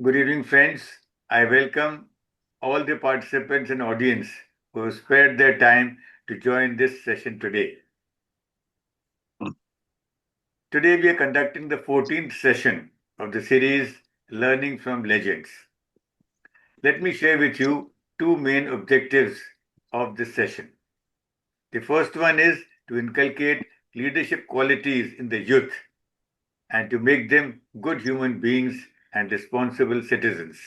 Good evening, friends. I welcome all the participants and audience who have spared their time to join this session today. Today, we are conducting the 14th session of the series Learning from Legends. Let me share with you two main objectives of this session. The first one is to inculcate leadership qualities in the youth and to make them good human beings and responsible citizens,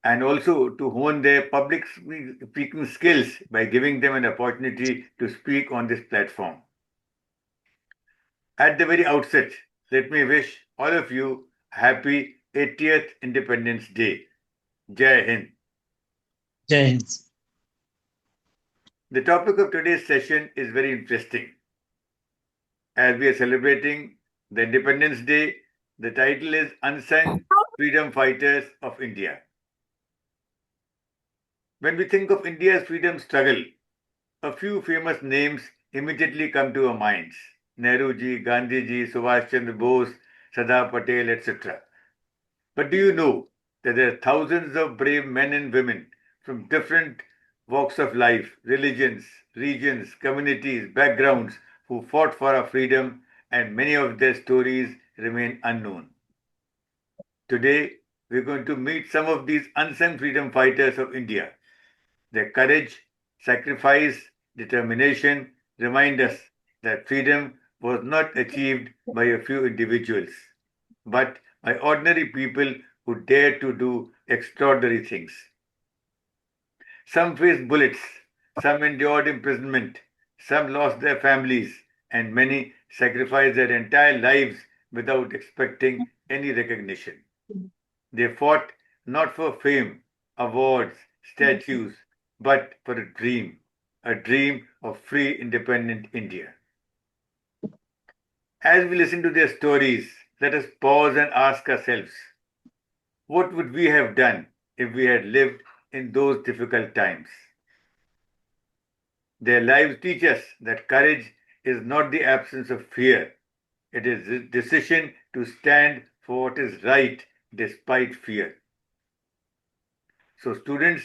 and also to hone their public speaking skills by giving them an opportunity to speak on this platform. At the very outset, let me wish all of you a happy 80th Independence Day. Jai Hind. Jai Hind. The topic of today's session is very interesting. As we are celebrating the Independence Day, the title is Unsung Freedom Fighters of India. When we think of India's freedom struggle, a few famous names immediately come to our minds. Nehruji, Gandhiji, Subhash Chandra Bose, Sardar Patel, etc. But do you know that there are thousands of brave men and women from different walks of life, religions, regions, communities, backgrounds who fought for our freedom, and many of their stories remain unknown. Today, we're going to meet some of these unsung freedom fighters of India. Their courage, sacrifice, determination remind us that freedom was not achieved by a few individuals, but by ordinary people who dared to do extraordinary things. Some faced bullets, some endured imprisonment, some lost their families, and many sacrificed their entire lives without expecting any recognition. They fought not for fame, awards, statues, but for a dream of free, independent India. As we listen to their stories, let us pause and ask ourselves, what would we have done if we had lived in those difficult times? Their lives teach us that courage is not the absence of fear. It is the decision to stand for what is right despite fear. So, students,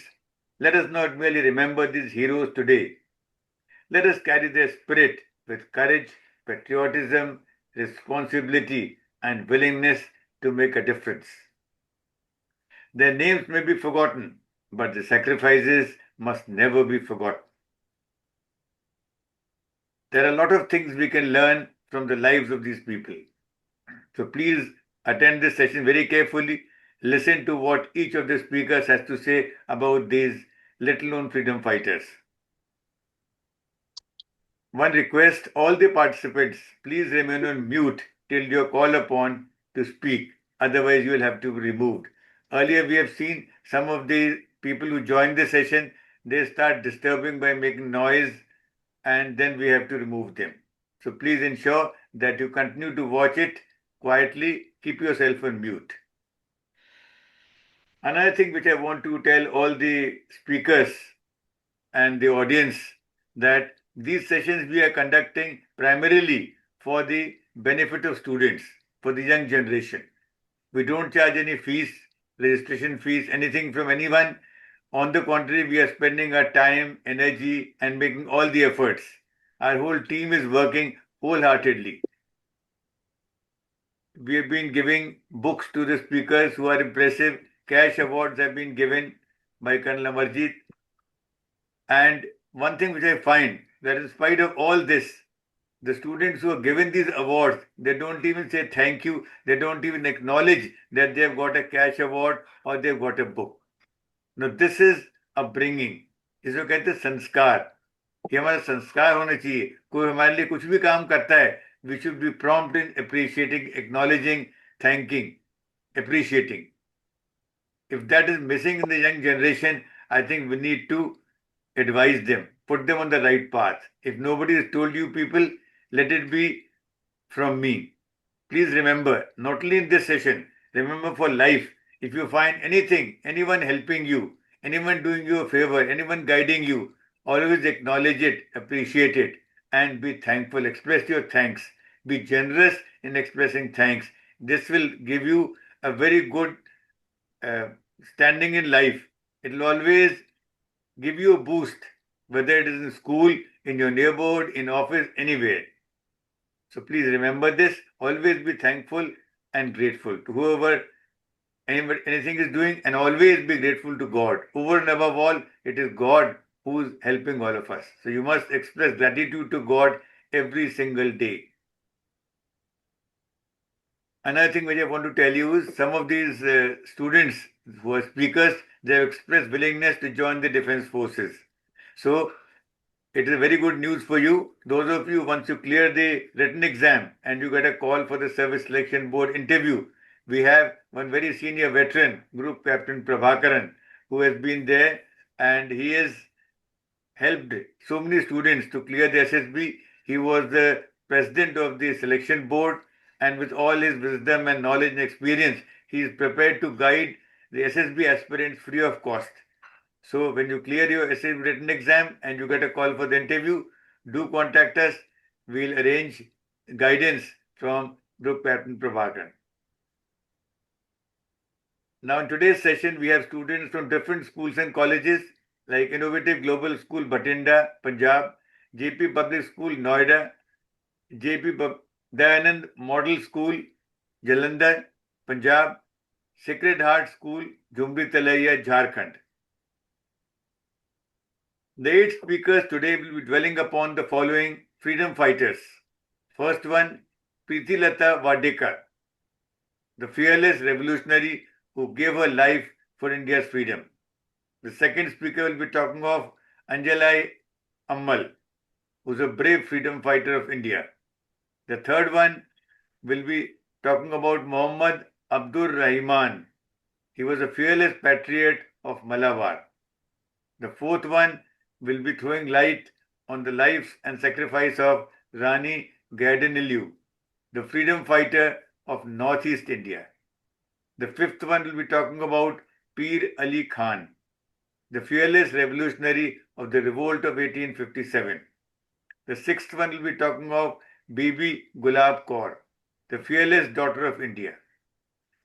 let us not merely remember these heroes today. Let us carry their spirit with courage, patriotism, responsibility, and willingness to make a difference. Their names may be forgotten, but the sacrifices must never be forgotten. There are a lot of things we can learn from the lives of these people. So please attend this session very carefully. Listen to what each of the speakers has to say about these little known freedom fighters. One request, all the participants, please remain on mute till you are called upon to speak. Otherwise, you will have to be removed. Earlier, we have seen some of the people who join the session, they start disturbing by making noise, and then we have to remove them. So please ensure that you continue to watch it quietly. Keep yourself on mute. Another thing which I want to tell all the speakers and the audience that these sessions we are conducting primarily for the benefit of students, for the young generation. We don't charge any fees, registration fees, anything from anyone. On the contrary, we are spending our time, energy, and making all the efforts. Our whole team is working wholeheartedly. We have been giving books to the speakers who are impressive. Cash awards have been given by Colonel Amarjit. And one thing which I find that in spite of all this, the students who are given these awards, they don't even say thank you. They don't even acknowledge that they have got a cash award or they've got a book. Now, this is upbringing. इसको कहते हैं संस्कार. ये हमारा संस्कार होना चाहिए. कोई हमारे लिए कुछ भी काम करता है, we should be prompt in appreciating, acknowledging, thanking, appreciating. If that is missing in the young generation, I think we need to advise them, put them on the right path. If nobody has told you people, let it be from me. Please remember, not only in this session, remember for life, if you find anything, anyone helping you, anyone doing you a favor, anyone guiding you, always acknowledge it, appreciate it, and be thankful. Express your thanks. Be generous in expressing thanks. This will give you a very good uh, standing in life. It will always give you a boost, whether it is in school, in your neighborhood, in office, anywhere. So please remember this. Always be thankful and grateful to whoever anything is doing, and always be grateful to God. Over and above all, it is God who is helping all of us. So you must express gratitude to God every single day. Another thing which I want to tell you is some of these students who are speakers, they have expressed willingness to join the defense forces. So it is very good news for you. Those of you, once you clear the written exam and you get a call for the Service Selection Board interview, we have one very senior veteran, Group Captain Prabhakaran, who has been there, and he has helped so many students to clear the SSB. He was the president of the selection board, and with all his wisdom and knowledge and experience, he is prepared to guide the SSB aspirants free of cost. So when you clear your SSB written exam and you get a call for the interview, do contact us. We'll arrange guidance from Group Captain Prabhakaran. Now in today's session, we have students from different schools and colleges like Innovative Global School, Batinda, Punjab, JP Public School, Noida, JP Dayanand Model School, Jalandhar, Punjab, Sacred Heart School, Jumri Talaiya, Jharkhand. The 8 speakers today will be dwelling upon the following freedom fighters. First one, Preetilata Wadekar, the fearless revolutionary who gave her life for India's freedom. The second speaker will be talking of Anjalai Ammal, who's a brave freedom fighter of India. The third one will be talking about Muhammad Abdur Rahman. He was a fearless patriot of Malabar. The fourth one will be throwing light on the lives and sacrifice of Rani Gaidaniliu, the freedom fighter of Northeast India. The fifth one will be talking about Pir Ali Khan, the fearless revolutionary of the revolt of 1857. The sixth one will be talking of Bibi Gulab Kaur, the fearless daughter of India.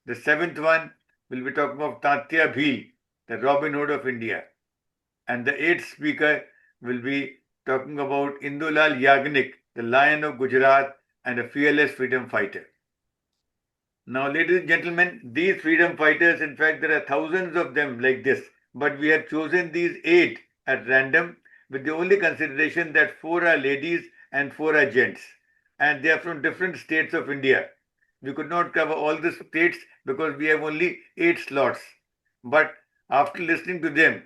The seventh one will be talking of Tatya Bhil, the Robin Hood of India. And the eighth speaker will be talking about Indulal Yagnik, the Lion of Gujarat and a fearless freedom fighter. Now, ladies and gentlemen, these freedom fighters, in fact, there are thousands of them like this, but we have chosen these 8 at random with the only consideration that 4 are ladies and 4 are gents, and they are from different states of India. We could not cover all the states because we have only 8 slots. But after listening to them,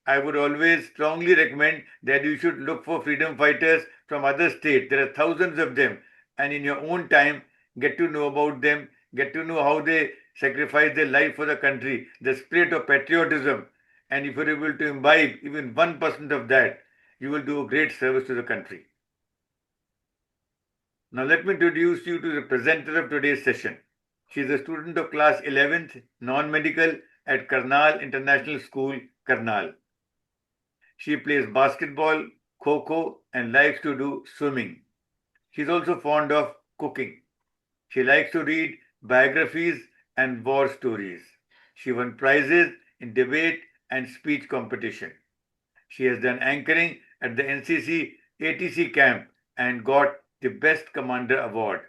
I would always strongly recommend that you should look for freedom fighters from other states. There are thousands of them, and in your own time, get to know about them, get to know how they sacrifice their life for the country, the spirit of patriotism. And if you're able to imbibe even 1% of that, you will do a great service to the country. Now let me introduce you to the presenter of today's session. She is a student of class 11th, non-medical at Karnal International School, Karnal. She plays basketball, kho-kho, and likes to do swimming. She is also fond of cooking. She likes to read biographies and war stories. She won prizes in debate and speech competition. She has done anchoring at the NCC ATC camp and got the Best Commander Award.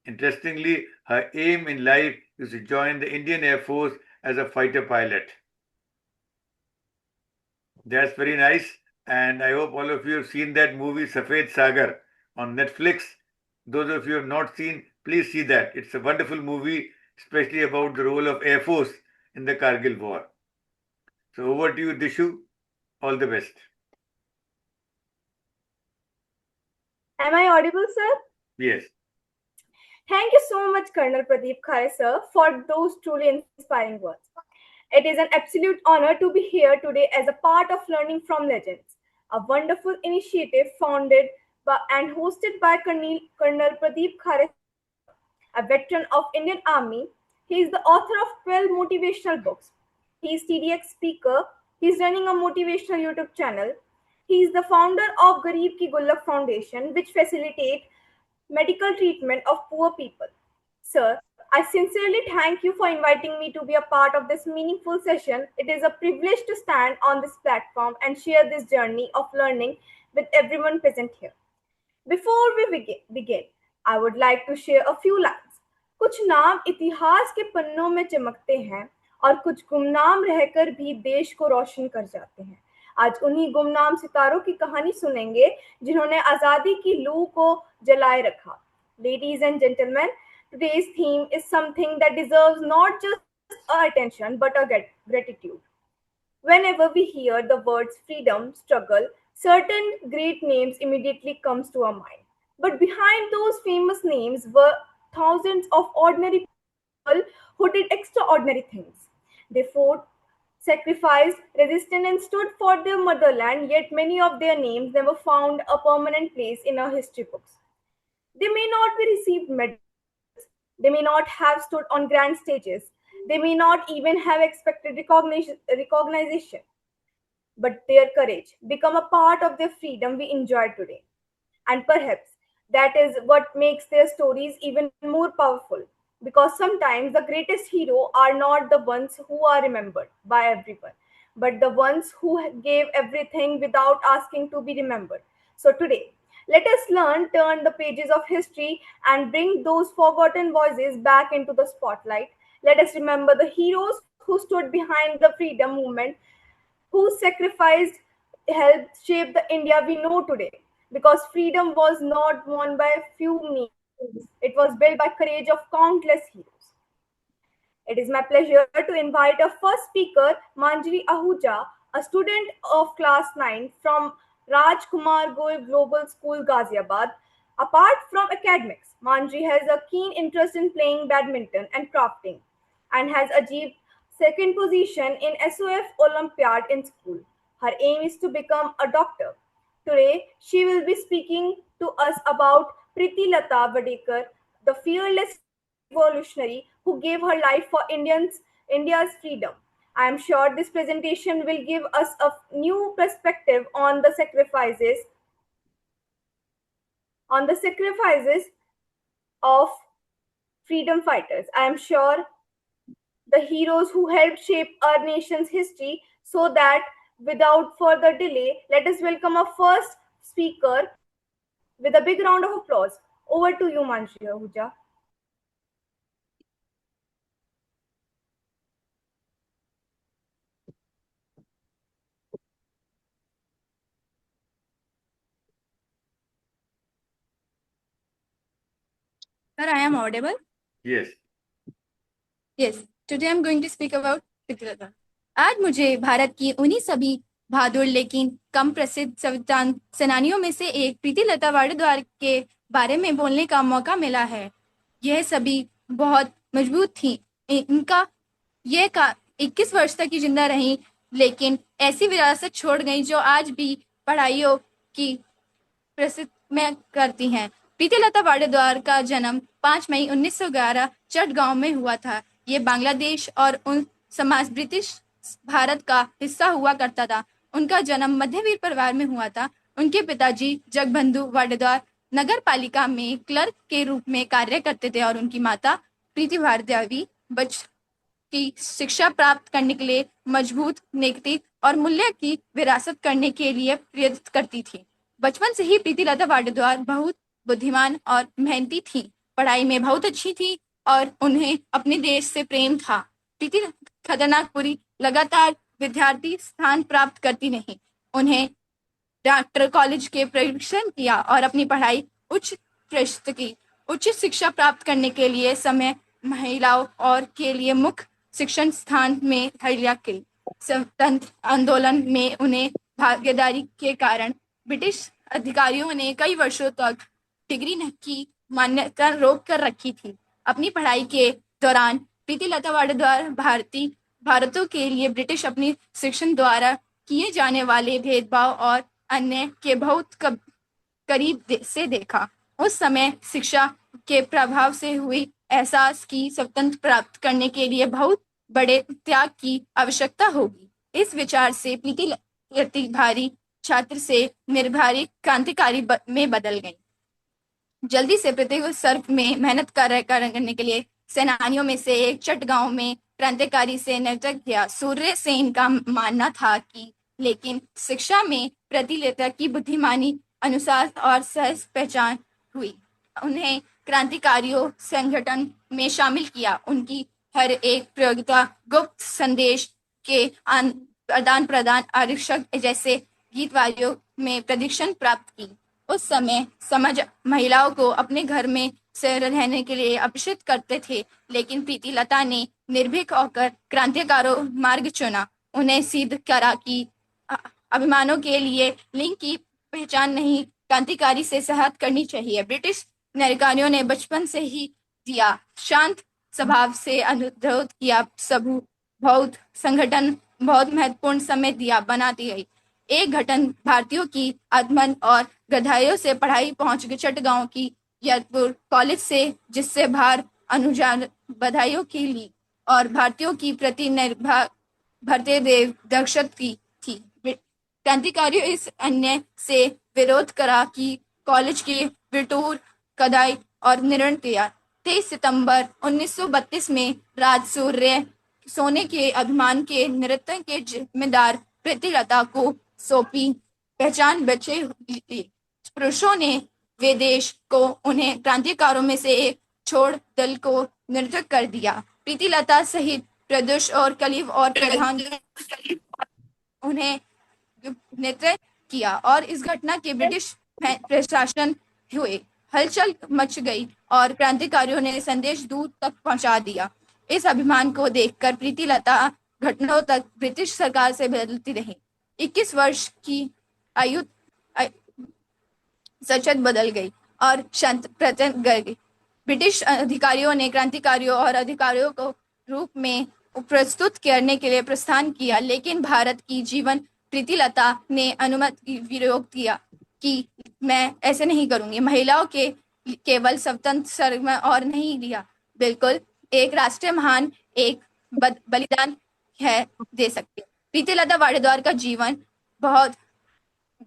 Interestingly, her aim in life is to join the Indian Air Force as a fighter pilot. That's very nice, and I hope all of you have seen that movie Safed Sagar on Netflix. Those of you who have not seen, please see that. It's a wonderful movie, especially about the role of Air Force in the Kargil War. So over to you, Dishu. All the best. Am I audible, sir? Yes. Thank you so much, Colonel Pradeep Khare, sir, for those truly inspiring words. It is an absolute honor to be here today as a part of Learning from Legends, a wonderful initiative founded and hosted by Colonel Pradeep Khare, sir, a veteran of Indian Army. He is the author of 12 motivational books. He is TDX speaker. He is running a motivational YouTube channel. He is the founder of Garib Ki Gullak Foundation, which facilitates medical treatment of poor people. Sir, I sincerely thank you for inviting me to be a part of this meaningful session. It is a privilege to stand on this platform and share this journey of learning with everyone present here. Before we begin, I would like to share a few lines. कुछ नाम इतिहास के पन्नों में चमकते हैं और कुछ गुमनाम रहकर भी देश को रोशन कर जाते हैं। आज उन्हीं गुमनाम सितारों की कहानी सुनेंगे जिन्होंने आजादी की लू को जलाए रखा। Ladies and gentlemen, today's theme is something that deserves not just our attention but our gratitude. Whenever we hear the words freedom, struggle, certain great names immediately comes to our mind. But behind those famous names were thousands of ordinary people who did extraordinary things. They fought, sacrificed, resisted, and stood for their motherland, yet many of their names never found a permanent place in our history books. They may not be received medals, they may not have stood on grand stages, they may not even have expected recognition, but their courage become a part of the freedom we enjoy today. And perhaps that is what makes their stories even more powerful. Because sometimes the greatest heroes are not the ones who are remembered by everyone, but the ones who gave everything without asking to be remembered. So today, let us learn, turn the pages of history, and bring those forgotten voices back into the spotlight. Let us remember the heroes who stood behind the freedom movement, whose sacrifice helped shape the India we know today. Because freedom was not won by a few means, it was built by courage of countless heroes. It is my pleasure to invite our first speaker, Manjri Ahuja, a student of class 9 from Rajkumar Goel Global School, Ghaziabad. Apart from academics, Manjri has a keen interest in playing badminton and crafting and has achieved second position in SOF Olympiad in school. Her aim is to become a doctor. Today, she will be speaking to us about Priti Lata Vadekar, the fearless revolutionary who gave her life for India's freedom. I am sure this presentation will give us a new perspective on the sacrifices of freedom fighters. I am sure the heroes who helped shape our nation's history. So that without further delay, let us welcome our first speaker with a big round of applause. Over to you, Manjri Ahuja. Sir, I am audible? Yes. Yes. Today I'm going to speak about पितृता। आज मुझे भारत की उन्हीं सभी बहादुर लेकिन कम प्रसिद्ध संविधान सेनानियों में से एक प्रीति लता वाडेद्वार के बारे में बोलने का मौका मिला है। यह सभी बहुत मजबूत थी। इनका यह का 21 वर्ष तक ही जिंदा रही, लेकिन ऐसी विरासत छोड़ गई जो आज भी पढ़ाइयों की प्रसिद्ध में करती हैं। प्रीति लता वाडेद्वार का जन्म 5 मई 1911 चटगांव में हुआ था। ये बांग्लादेश और उन समाज ब्रिटिश भारत का हिस्सा हुआ करता था। उनका जन्म मध्यवीर परिवार में हुआ था। उनके पिताजी जगबंधु वाडेद्वार नगर पालिका में क्लर्क के रूप में कार्य करते थे और उनकी माता प्रीति भारद्वाजी की शिक्षा प्राप्त करने के लिए मजबूत नैतिक और मूल्य की विरासत करने के लिए प्रेरित करती थी। बचपन से ही प्रीति लता वाडेद्वार बहुत बुद्धिमान और मेहनती थी। पढ़ाई में बहुत अच्छी थी और उन्हें अपने देश से प्रेम था। प्रीति खतरनाक पूरी लगातार विद्यार्थी स्थान प्राप्त करती नहीं। उन्हें डॉक्टर कॉलेज के प्रशिक्षण किया और अपनी पढ़ाई उच्च प्रशिक्षित की। उच्च शिक्षा प्राप्त करने के लिए समय महिलाओं और के लिए मुख्य शिक्षण स्थान में हरिया के स्वतंत्र आंदोलन में उन्हें भागीदारी के कारण ब्रिटिश अधिकारियों ने कई वर्षों तक डिग्री की मान्यता रोक कर रखी थी। अपनी पढ़ाई के दौरान प्रीति लता वाडेद्वार भारतों के लिए ब्रिटिश अपनी शिक्षण द्वारा किए जाने वाले भेदभाव और अन्य के बहुत करीब से देखा। उस समय शिक्षा के प्रभाव से हुई एहसास की स्वतंत्र प्राप्त करने के लिए बहुत बड़े त्याग की आवश्यकता होगी। इस विचार से प्रीति भारी छात्र से निर्भरी क्रांतिकारी में बदल गई। जल्दी से प्रत्येक सर्फ में मेहनत करने के लिए सेनानियों में से एक चटगांव में क्रांतिकारी से नेतृत्व किया। सूर्य सेन का मानना था कि लेकिन शिक्षा में प्रतिलेता की बुद्धिमानी अनुसार और सहज पहचान हुई। उन्हें क्रांतिकारियों संगठन में शामिल किया। उनकी हर एक प्रयोगिता गुप्त संदेश के आदान प्रदान आरक्षक जैसे गीतवादियों में प्रशिक्षण प्राप्त की। उस समय समझ महिलाओं को अपने घर में से रहने के लिए अपेक्षित करते थे, लेकिन प्रीतिलता ने निर्भीक होकर क्रांतिकारों मार्ग चुना। उन्हें सिद्ध करा कि अभिमानों के लिए लिंग की पहचान नहीं, क्रांतिकारी से सहमत करनी चाहिए। ब्रिटिश नागरिकों ने बचपन से ही दिया शांत स्वभाव से अनुरोध किया। सबू बहुत संगठन बहुत महत्वपूर्ण समय दिया बनाती गई। एक घटन भारतीयों की आत्मन और गधाइयों से पढ़ाई पहुंच गई चटगांव की यदपुर कॉलेज से, जिससे भार अनुजान बधाइयों की ली और भारतीयों की प्रति भारतीय देव दक्षत की थी। क्रांतिकारियों इस अन्याय से विरोध करा कि कॉलेज की विटूर कदाई और निर्णय किया। 23 सितंबर 1932 में राज सूर्य सोने के अभिमान के नृत्य के जिम्मेदार प्रीतिलता को सौंपी। पहचान बचे पुरुषों ने वे देश को उन्हें क्रांतिकारों में से एक छोड़ दल को नृत्य कर दिया। प्रीतिलता सहित प्रदोष और कलीब और प्रधान उन्हें नेतृत्व किया और इस घटना के ब्रिटिश प्रशासन हुए हलचल मच गई और क्रांतिकारियों ने संदेश दूर तक पहुंचा दिया। इस अभिमान को देखकर प्रीतिलता घटनाओं तक ब्रिटिश सरकार से बदलती रही। 21 वर्ष की आयु सचत बदल गई और शांत प्रचंड कर गई। ब्रिटिश अधिकारियों ने क्रांतिकारियों और अधिकारियों को रूप में प्रस्तुत करने के लिए प्रस्थान किया, लेकिन भारत की जीवन प्रीतिलता ने अनुमति विरोध किया कि मैं ऐसे नहीं करूंगी। महिलाओं के केवल स्वतंत्र सर्व और नहीं दिया, बिल्कुल एक राष्ट्रीय महान एक बलिदान है दे सकते। प्रीतिलता वाडेद्वार का जीवन बहुत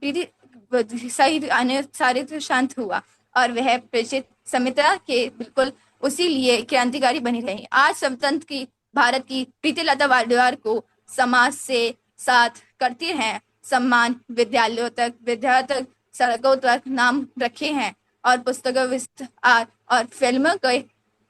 सही अनुसारित शांत हुआ और वह प्रेषित समिता के बिल्कुल उसी लिए क्रांतिकारी बनी रही। आज स्वतंत्र की भारत की प्रीतिलता वाडेद्वार को समाज से साथ करती हैं। सम्मान विद्यालयों तक विद्यार्थी तक सड़कों तक नाम रखे हैं और पुस्तकों विस्तार और फिल्मों के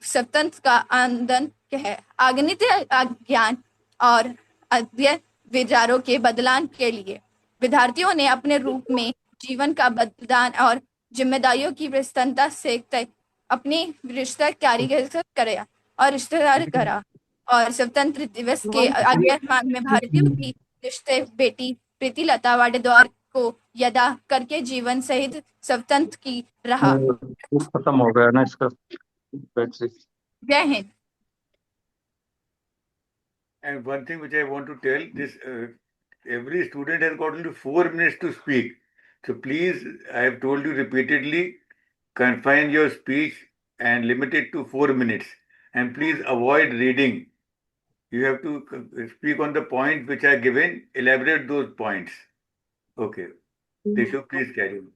स्वतंत्र का आनंद है। अगणित ज्ञान और अध्ययन विचारों के बदलाव के लिए विद्यार्थियों ने अपने रूप में जीवन का बलिदान और जिम्मेदारियों की प्रसन्नता से अपनी रिश्ता कारीगर कराया और रिश्तेदार करा और स्वतंत्र दिवस के आगमन में भारतीयों की रिश्ते बेटी प्रीतिलता वाडेद्वार को यदा करके जीवन सहित स्वतंत्र की रहा। खत्म हो गया ना इसका बैटरी। जय Hind. And one thing which I want to tell this, every student has got only 4 minutes to speak. So please, I have told you repeatedly, confine your speech and limit it to 4 minutes. And please avoid reading. You have to speak on the points which are given, elaborate those points. Okay. Tishu, please carry on.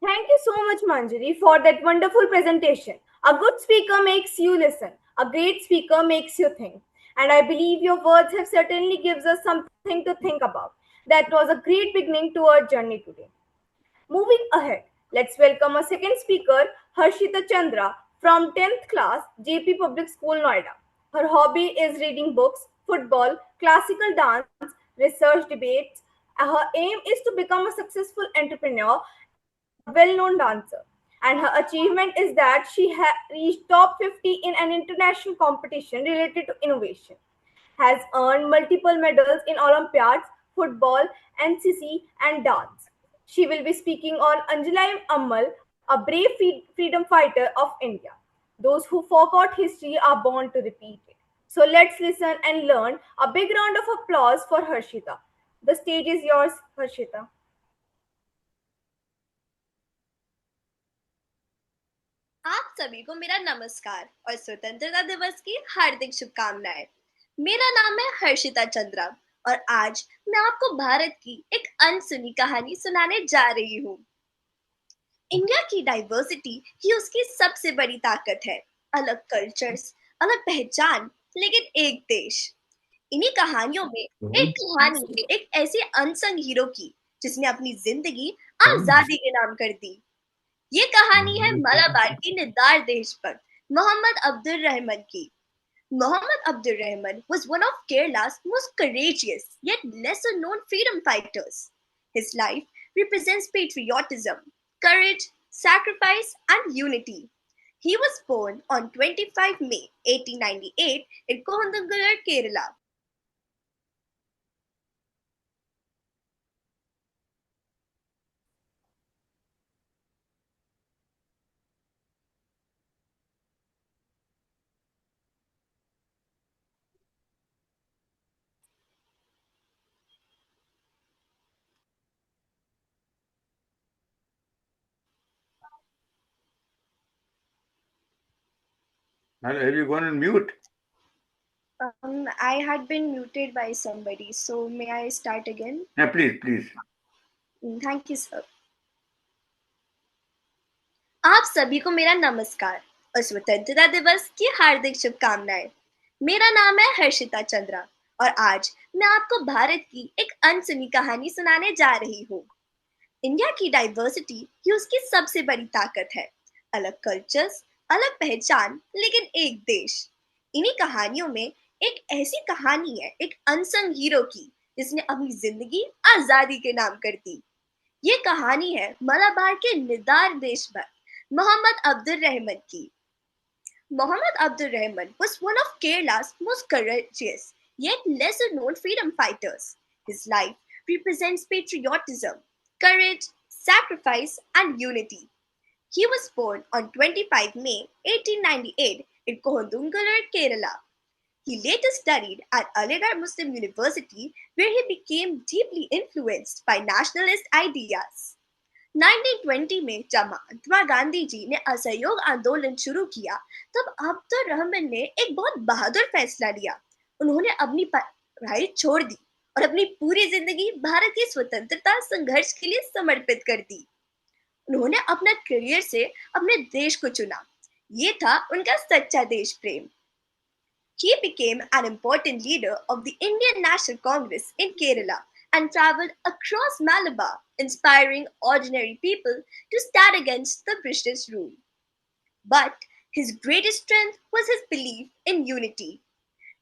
Thank you so much, Manjari, for that wonderful presentation. A good speaker makes you listen. A great speaker makes you think. And I believe your words have certainly gives us something to think about. That was a great beginning to our journey today. Moving ahead, let's welcome our second speaker, Harshita Chandra from 10th class, JP Public School, Noida. Her hobby is reading books, football, classical dance, research debates. Her aim is to become a successful entrepreneur and a well-known dancer. And her achievement is that she reached top 50 in an international competition related to innovation, has earned multiple medals in Olympiads, football, NCC, and dance. She will be speaking on Anjali Ammal, a brave freedom fighter of India. Those who forgot history are born to repeat it. So let's listen and learn. A big round of applause for Harshita. The stage is yours, Harshita. आप सभी को मेरा नमस्कार और स्वतंत्रता दिवस की हार्दिक शुभकामनाएं। मेरा नाम है हर्षिता चंद्रा और आज मैं आपको भारत की एक अनसुनी कहानी सुनाने जा रही हूँ। इंडिया की डाइवर्सिटी ही उसकी सबसे बड़ी ताकत है। अलग कल्चर्स, अलग पहचान, लेकिन एक देश। इन्हीं कहानियों में एक कहानी है एक ऐसे अनसंग हीरो की जिसने अपनी जिंदगी आजादी के नाम कर दी। ये कहानी है मलाबार की निदार देशभक्त मोहम्मद अब्दुल रहमान की। Muhammad Abdur Rahman was one of Kerala's most courageous yet lesser known freedom fighters. His life represents patriotism, courage, sacrifice, and unity. He was born on 25 May 1898 in Kohundangalur, Kerala. Have you gone on mute? I had been muted by somebody, so may I start again? Yeah, please, please. Thank you, sir. आप सभी को मेरा नमस्कार और स्वतंत्रता दिवस की हार्दिक शुभकामनाएं। मेरा नाम है हर्षिता चंद्रा और आज मैं आपको भारत की एक अनसुनी कहानी सुनाने जा रही हूँ। इंडिया की डाइवर्सिटी ही उसकी सबसे बड़ी ताकत है। अलग कल्चर्स, अलग पहचान, लेकिन एक देश। इन्हीं कहानियों में एक ऐसी कहानी है एक अनसंग हीरो की जिसने अपनी जिंदगी आजादी के नाम कर दी। ये कहानी है मलाबार के निदार देशभक्त Muhammad Abdur Rahman ki. Muhammad Abdur Rahman was one of Kerala's most courageous yet lesser known freedom fighters. His life represents patriotism, courage, sacrifice, and unity. He was born on 25 May 1898 in Kohundangalur, Kerala. He later studied at Aligarh Muslim University, where he became deeply influenced by nationalist ideas. 1920 में जब महात्मा गांधी जी ने असहयोग आंदोलन शुरू किया तब अब्दुल रहमान ने एक बहुत बहादुर फैसला लिया। उन्होंने अपनी पढ़ाई छोड़ दी और अपनी पूरी जिंदगी भारत की स्वतंत्रता संघर्ष के लिए समर्पित कर दी। उन्होंने अपना करियर से अपने देश को चुना। ये था उनका सच्चा देश प्रेम। He became an important leader of the Indian National Congress in Kerala and traveled across Malabar, inspiring ordinary people to stand against the British rule. But his greatest strength was his belief in unity.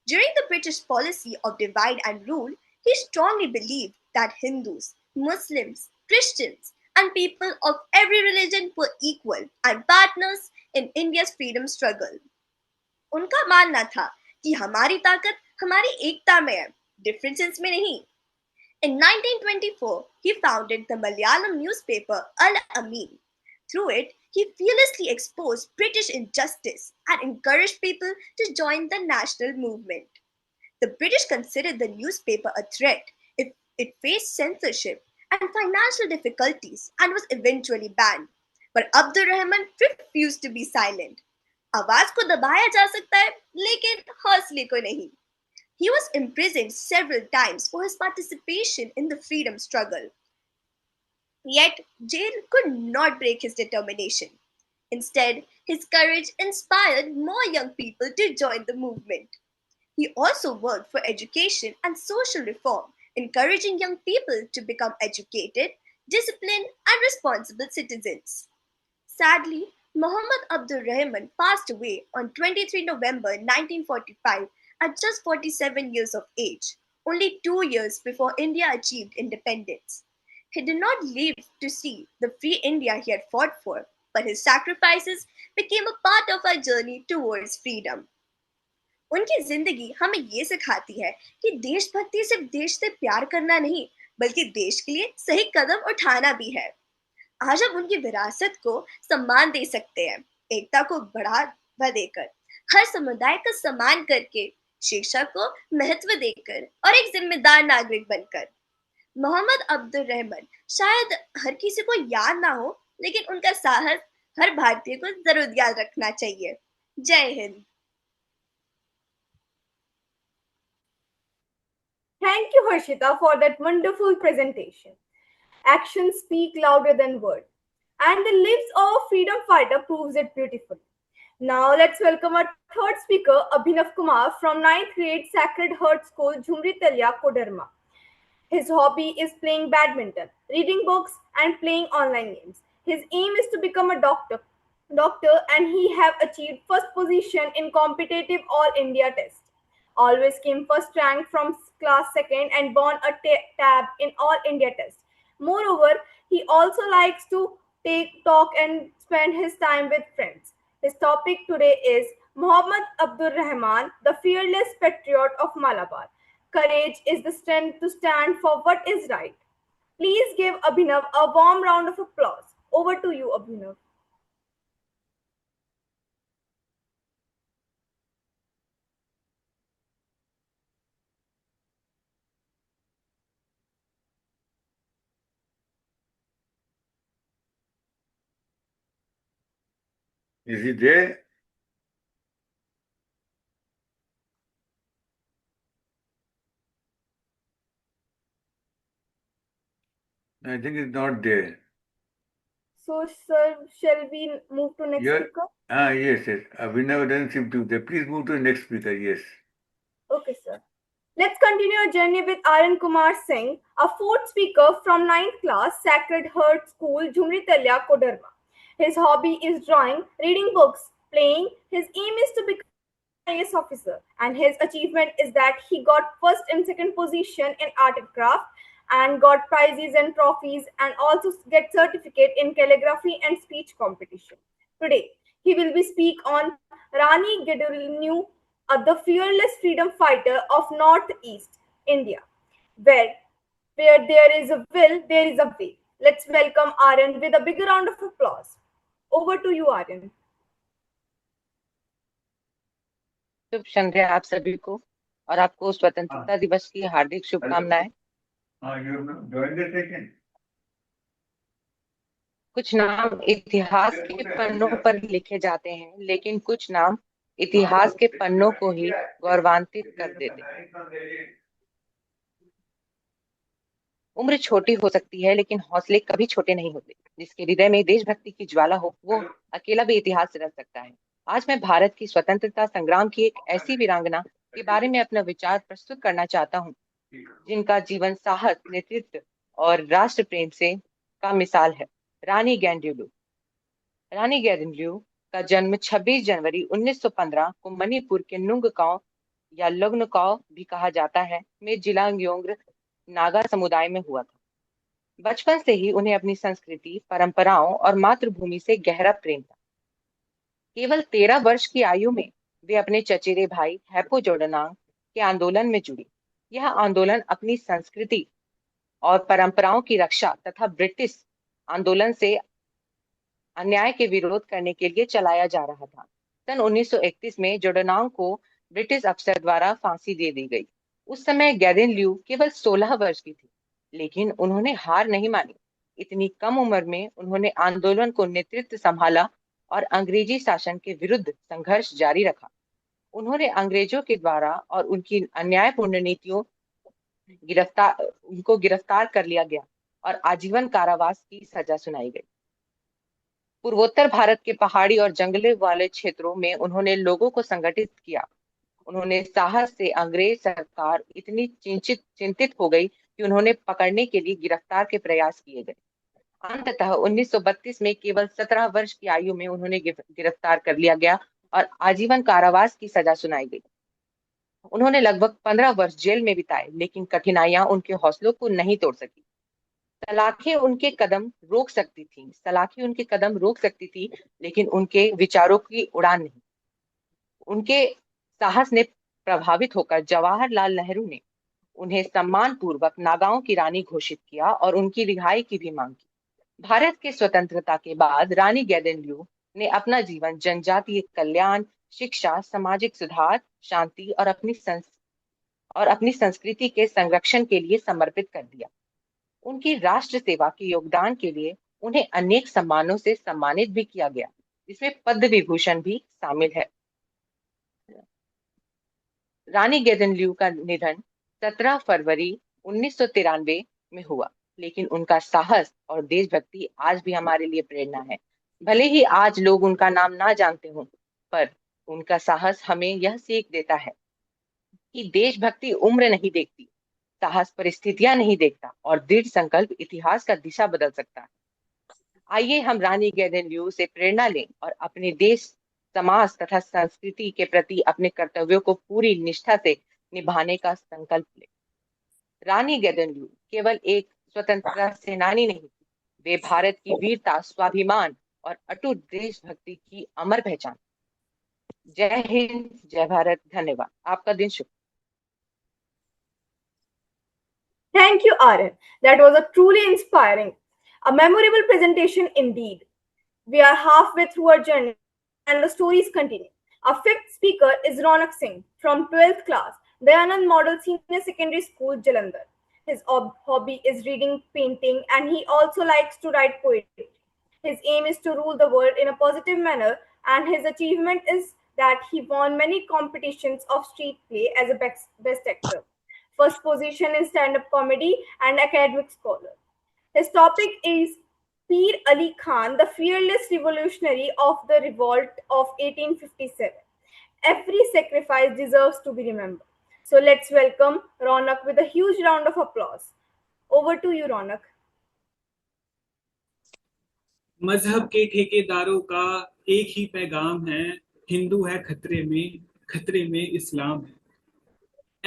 During the British policy of divide and rule, he strongly believed that Hindus, Muslims, Christians, and people of every religion were equal and partners in India's freedom struggle. उनका मानना था कि हमारी ताकत हमारी एकता में है, differences में नहीं। In 1924, he founded the Malayalam newspaper Al-Amin. Through it, he fearlessly exposed British injustice and encouraged people to join the national movement. The British considered the newspaper a threat if it faced censorship and financial difficulties and was eventually banned. But Abdur Rahman refused to be silent. आवाज को दबाया जा सकता है, लेकिन हौसले को नहीं. He was imprisoned several times for his participation in the freedom struggle. Yet, jail could not break his determination. Instead, his courage inspired more young people to join the movement. He also worked for education and social reform, encouraging young people to become educated, disciplined, and responsible citizens. Sadly, Muhammad Abdur Rahman passed away on 23 November 1945 at just 47 years of age, only 2 years before India achieved independence. He did not live to see the free India he had fought for, but his sacrifices became a part of our journey towards freedom. उनकी जिंदगी हमें ये सिखाती है कि देशभक्ति सिर्फ देश से प्यार करना नहीं, बल्कि देश के लिए सही कदम उठाना भी है। आज हम उनकी विरासत को सम्मान दे सकते हैं, एकता को बढ़ावा देकर, हर समुदाय का सम्मान करके, शिक्षा को महत्व देकर और एक जिम्मेदार नागरिक बनकर। मोहम्मद अब्दुल रहमान शायद हर किसी को याद ना हो, लेकिन उनका साहस हर भारतीय को जरूर याद रखना चाहिए। जय Hind. Thank you, Harshita, for that wonderful presentation. Actions speak louder than words, and the lives of a freedom fighter proves it beautifully. Now let's welcome our third speaker, Abhinav Kumar from ninth grade Sacred Heart School, Jhumri Koderma. His hobby is playing badminton, reading books, and playing online games. His aim is to become a doctor, and he have achieved first position in competitive All India test. Always came first rank from class second and won a tab in All India test. Moreover, he also likes to take talk and spend his time with friends. His topic today is Muhammad Abdul Rahman, the fearless patriot of Malabar. Courage is the strength to stand for what is right. Please give Abhinav a warm round of applause. Over to you, Abhinav. Is he there? I think he's not there. So, sir, shall we move to next You're- speaker? Yes. Abhinav doesn't seem to be there. Please move to the next speaker. Yes. Okay, sir. Let's continue our journey with Aryan Kumar Singh, a fourth speaker from ninth class, Sacred Heart School, Jhumri Koderma. His hobby is drawing, reading books, playing. His aim is to become an IAS officer, and his achievement is that he got first and second position in art and craft and got prizes and trophies and also get certificate in calligraphy and speech competition. Today, he will be speak on Rani Gedulinu, the fearless freedom fighter of Northeast India, where where there is a will, there is a way. Let's welcome Aryan with a big round of applause. Over to you, Aryan. शुभ संध्या आप सभी को और आपको स्वतंत्रता दिवस की हार्दिक शुभकामनाएं। कुछ नाम इतिहास के पन्नों पर लिखे जाते हैं, लेकिन कुछ नाम इतिहास के पन्नों को ही गौरवान्वित कर देते हैं। उम्र छोटी हो सकती है, लेकिन हौसले कभी छोटे नहीं होते। जिसके हृदय में देशभक्ति की ज्वाला हो, वो अकेला भी इतिहास रच सकता है। आज मैं भारत की स्वतंत्रता संग्राम की एक ऐसी वीरांगना के बारे में अपना विचार प्रस्तुत करना चाहता हूँ, जिनका जीवन साहस, नेतृत्व और राष्ट्र प्रेम से का मिसाल है। रानी गेंडुलू। रानी गेंडुलू का जन्म 26 जनवरी 1915 को मणिपुर के नुंगकाओ या लग्नकाओ भी कहा जाता है में जिलांगयोंग नागा समुदाय में हुआ था। बचपन से ही उन्हें अपनी संस्कृति, परंपराओं और मातृभूमि से गहरा प्रेम था। केवल 13 वर्ष की आयु में वे अपने चचेरे भाई हैपो जोड़नांग के आंदोलन में जुड़ी। यह आंदोलन अपनी संस्कृति और परंपराओं की रक्षा तथा ब्रिटिश आंदोलन से अन्याय के विरोध करने के लिए चलाया जा रहा था। सन 1931 में जोड़नांग को ब्रिटिश अफसर द्वारा फांसी दे दी गई। उस समय गैदिन ल्यू केवल 16 वर्ष की थी, लेकिन उन्होंने हार नहीं मानी। इतनी कम उम्र में उन्होंने आंदोलन को नेतृत्व संभाला और अंग्रेजी शासन के विरुद्ध संघर्ष जारी रखा। उन्होंने अंग्रेजों के द्वारा और उनकी अन्यायपूर्ण नीतियों उनको गिरफ्तार कर लिया गया और आजीवन कारावास की सजा सुनाई गई। पूर्वोत्तर भारत के पहाड़ी और जंगलों वाले क्षेत्रों में उन्होंने लोगों को संगठित किया। उन्होंने साहस से अंग्रेज सरकार इतनी चिंतित हो गई कि उन्होंने पकड़ने के लिए गिरफ्तार के प्रयास किए गए। अंततः 1932 में केवल 17 वर्ष की आयु में उन्होंने गिरफ्तार कर लिया गया और आजीवन कारावास की सजा सुनाई गई। उन्होंने लगभग 15 वर्ष जेल में बिताए, लेकिन कठिनाइयां उनके हौसलों को नहीं तोड़ सकी। सलाखें उनके कदम रोक सकती थी, लेकिन उनके विचारों की उड़ान नहीं। उनके साहस ने प्रभावित होकर जवाहरलाल नेहरू ने उन्हें सम्मान पूर्वक नागाओं की रानी घोषित किया और उनकी रिहाई की भी मांग की। भारत के स्वतंत्रता के बाद रानी गेंडुलू ने अपना जीवन जनजातीय कल्याण, शिक्षा, सामाजिक सुधार, शांति और अपनी संस्कृति के संरक्षण के लिए समर्पित कर दिया। उनकी राष्ट्र सेवा के योगदान के लिए उन्हें अनेक सम्मानों से सम्मानित भी किया गया, जिसमें पद्म विभूषण भी शामिल है। रानी गेदनलियू का निधन 17 फरवरी 1993 में हुआ, लेकिन उनका साहस और देशभक्ति आज भी हमारे लिए प्रेरणा है। भले ही आज लोग उनका नाम ना जानते हों, पर उनका साहस हमें यह सीख देता है कि देशभक्ति उम्र नहीं देखती, साहस परिस्थितियां नहीं देखता, और दृढ़ संकल्प इतिहास का दिशा बदल सकता है। आइए हम रानी गेदनलियू से प्रेरणा लें और अपने देश, समाज तथा संस्कृति के प्रति अपने कर्तव्यों को पूरी निष्ठा से निभाने का संकल्प लें। रानी गेदनलियू केवल एक स्वतंत्रता सेनानी नहीं थी, वे भारत की वीरता, स्वाभिमान और अटूट देशभक्ति की अमर पहचान। जय हिंद, जय भारत, धन्यवाद। आपका दिन शुभ। Thank you, Aryan. That was a truly inspiring, a memorable presentation indeed. We are halfway through our journey and the stories continue. Our fifth speaker is Ronak Singh from 12th class, Dayanand Model Senior Secondary School, Jalandhar. His hobby is reading, painting, and he also likes to write poetry. His aim is to rule the world in a positive manner, and his achievement is that he won many competitions of street play as a best actor, first position in stand-up comedy, and academic scholar. His topic is Peer Ali Khan, the fearless revolutionary of the revolt of 1857. Every sacrifice deserves to be remembered. So let's welcome Ronak with a huge round of applause. Over to you, Ronak. मजहब के ठेकेदारों का एक ही पैगाम है, हिंदू है खतरे में इस्लाम है।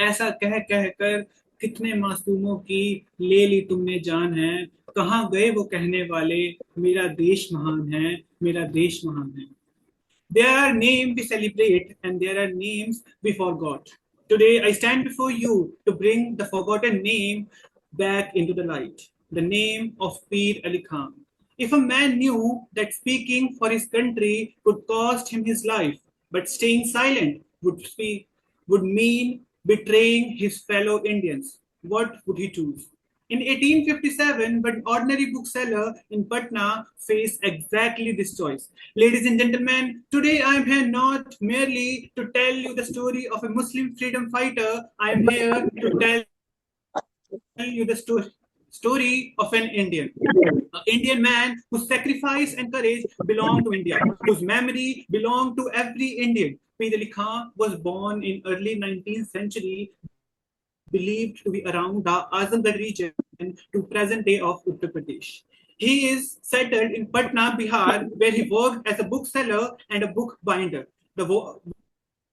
ऐसा कह कर कितने मासूमों की ले ली तुमने जान है। कहाँ गए वो कहने वाले, मेरा देश महान है, मेरा देश महान है। There are names we celebrate and there are names we forgot. Today I stand before you to bring the forgotten name back into the light. The name of Peer Ali Khan. If a man knew that speaking for his country would cost him his life, but staying silent would mean betraying his fellow Indians, what would he choose? In 1857, one ordinary bookseller in Patna faced exactly this choice. Ladies and gentlemen, today I am here not merely to tell you the story of a Muslim freedom fighter. I am here to tell you the story of an Indian man whose sacrifice and courage belong to India, whose memory belong to every Indian. Peer Ali Khan was born in early 19th century, believed to be around the Azamgarh region to present day of Uttar Pradesh. He is settled in Patna, Bihar, where he worked as a bookseller and a bookbinder.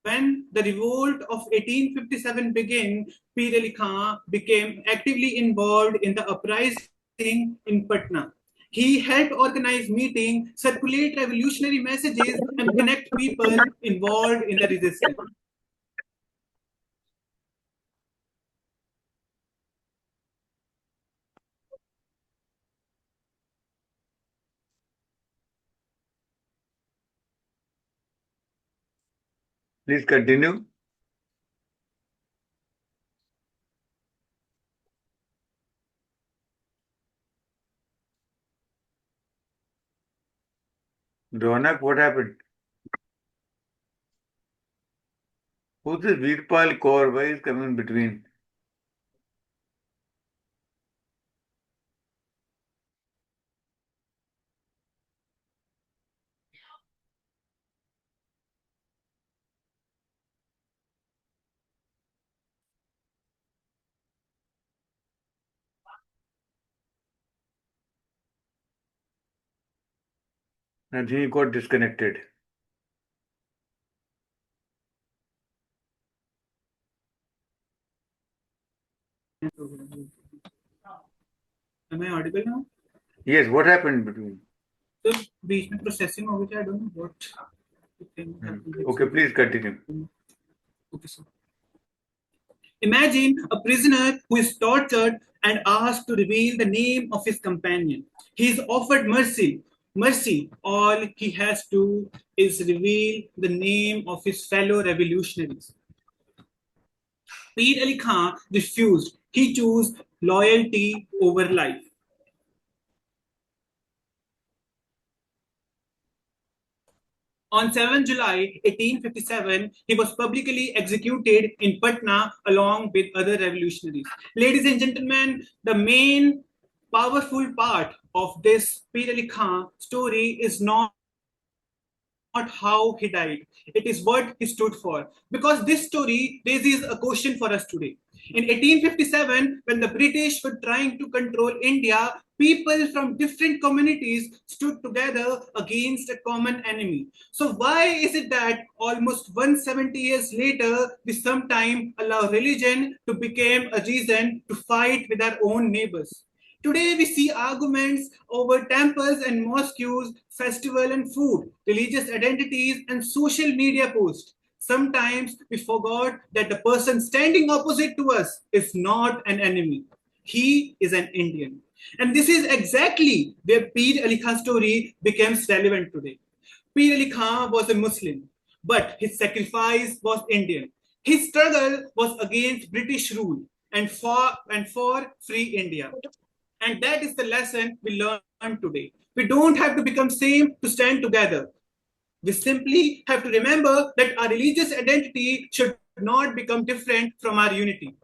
When the revolt of 1857 began, Peer Ali Khan became actively involved in the uprising in Patna. He helped organize meetings, circulate revolutionary messages, and connect people involved in the resistance. Please continue. Ronak, what happened? Who's this Veerpal Kaur? Why is coming in between? I think he got disconnected. Am I audible now? Yes, what happened between? So, बीच में processing हो गया, I don't know what. Okay, please continue. Okay, sir. Imagine a prisoner who is tortured and asked to reveal the name of his companion. He is offered mercy. All he has to is reveal the name of his fellow revolutionaries. Peer Ali Khan refused. He chose loyalty over life. On 7 July 1857, he was publicly executed in Patna along with other revolutionaries. Ladies and gentlemen, the main powerful part of this Pir Ali Khan story is not how he died. It is what he stood for. Because this story raises a question for us today. In 1857, when the British were trying to control India, people from different communities stood together against a common enemy. So why is it that almost 170 years later, we sometimes allow religion to become a reason to fight with our own neighbors? Today, we see arguments over temples and mosques, festival and food, religious identities, and social media posts. Sometimes we forgot that the person standing opposite to us is not an enemy. He is an Indian. And this is exactly where Pir Ali Khan's story becomes relevant today. Pir Ali Khan was a Muslim, but his sacrifice was Indian. His struggle was against British rule and for free India. And that is the lesson we learn today. We don't have to become same to stand together. We simply have to remember that our religious identity should not become different from our unity.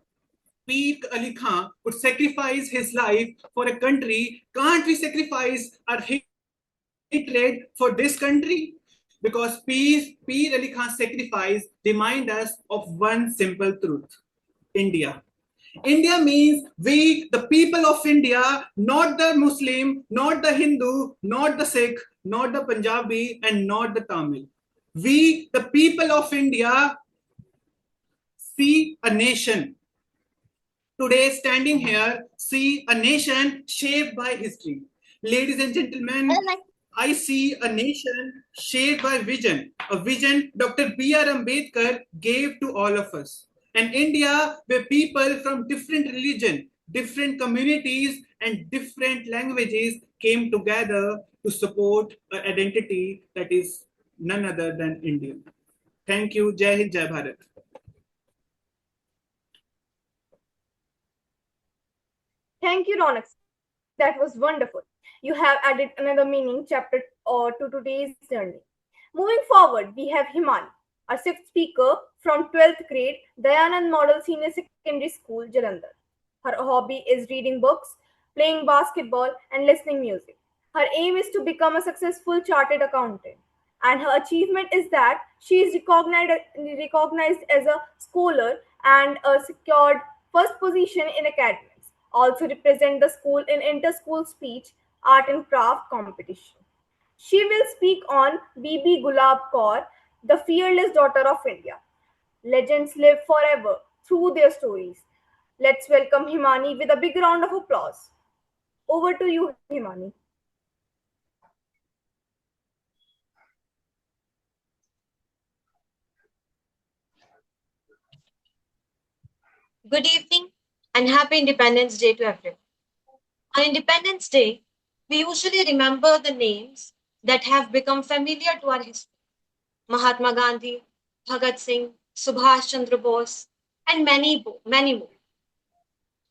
Pir Ali Khan would sacrifice his life for a country. Can't we sacrifice our hatred for this country? Because Pir Ali Khan's sacrifice reminds us of one simple truth: India. India means we, the people of India, not the Muslim, not the Hindu, not the Sikh, not the Punjabi, and not the Tamil. We, the people of India, see a nation. Today, standing here, see a nation shaped by history. Ladies and gentlemen, I see a nation shaped by vision, a vision Dr. B.R. Ambedkar gave to all of us. An India where people from different religion, different communities, and different languages came together to support an identity that is none other than Indian. Thank you. Jai Hind, Jai Bharat. Thank you, Ronak. That was wonderful. You have added another meaning chapter to today's journey. Moving forward, we have Himani, our sixth speaker from 12th grade, Dayanand Model Senior Secondary School, Jalandhar. Her hobby is reading books, playing basketball, and listening music. Her aim is to become a successful chartered accountant. And her achievement is that she is recognized as a scholar and secured first position in academics. Also represent the school in inter-school speech, art and craft competition. She will speak on Bibi Gulab Kaur, the fearless daughter of India. Legends live forever through their stories. Let's welcome Himani with a big round of applause. Over to you, Himani. Good evening and happy Independence Day to everyone. On Independence Day, we usually remember the names that have become familiar to our history: Mahatma Gandhi, Bhagat Singh, Subhash Chandra Bose, and many more.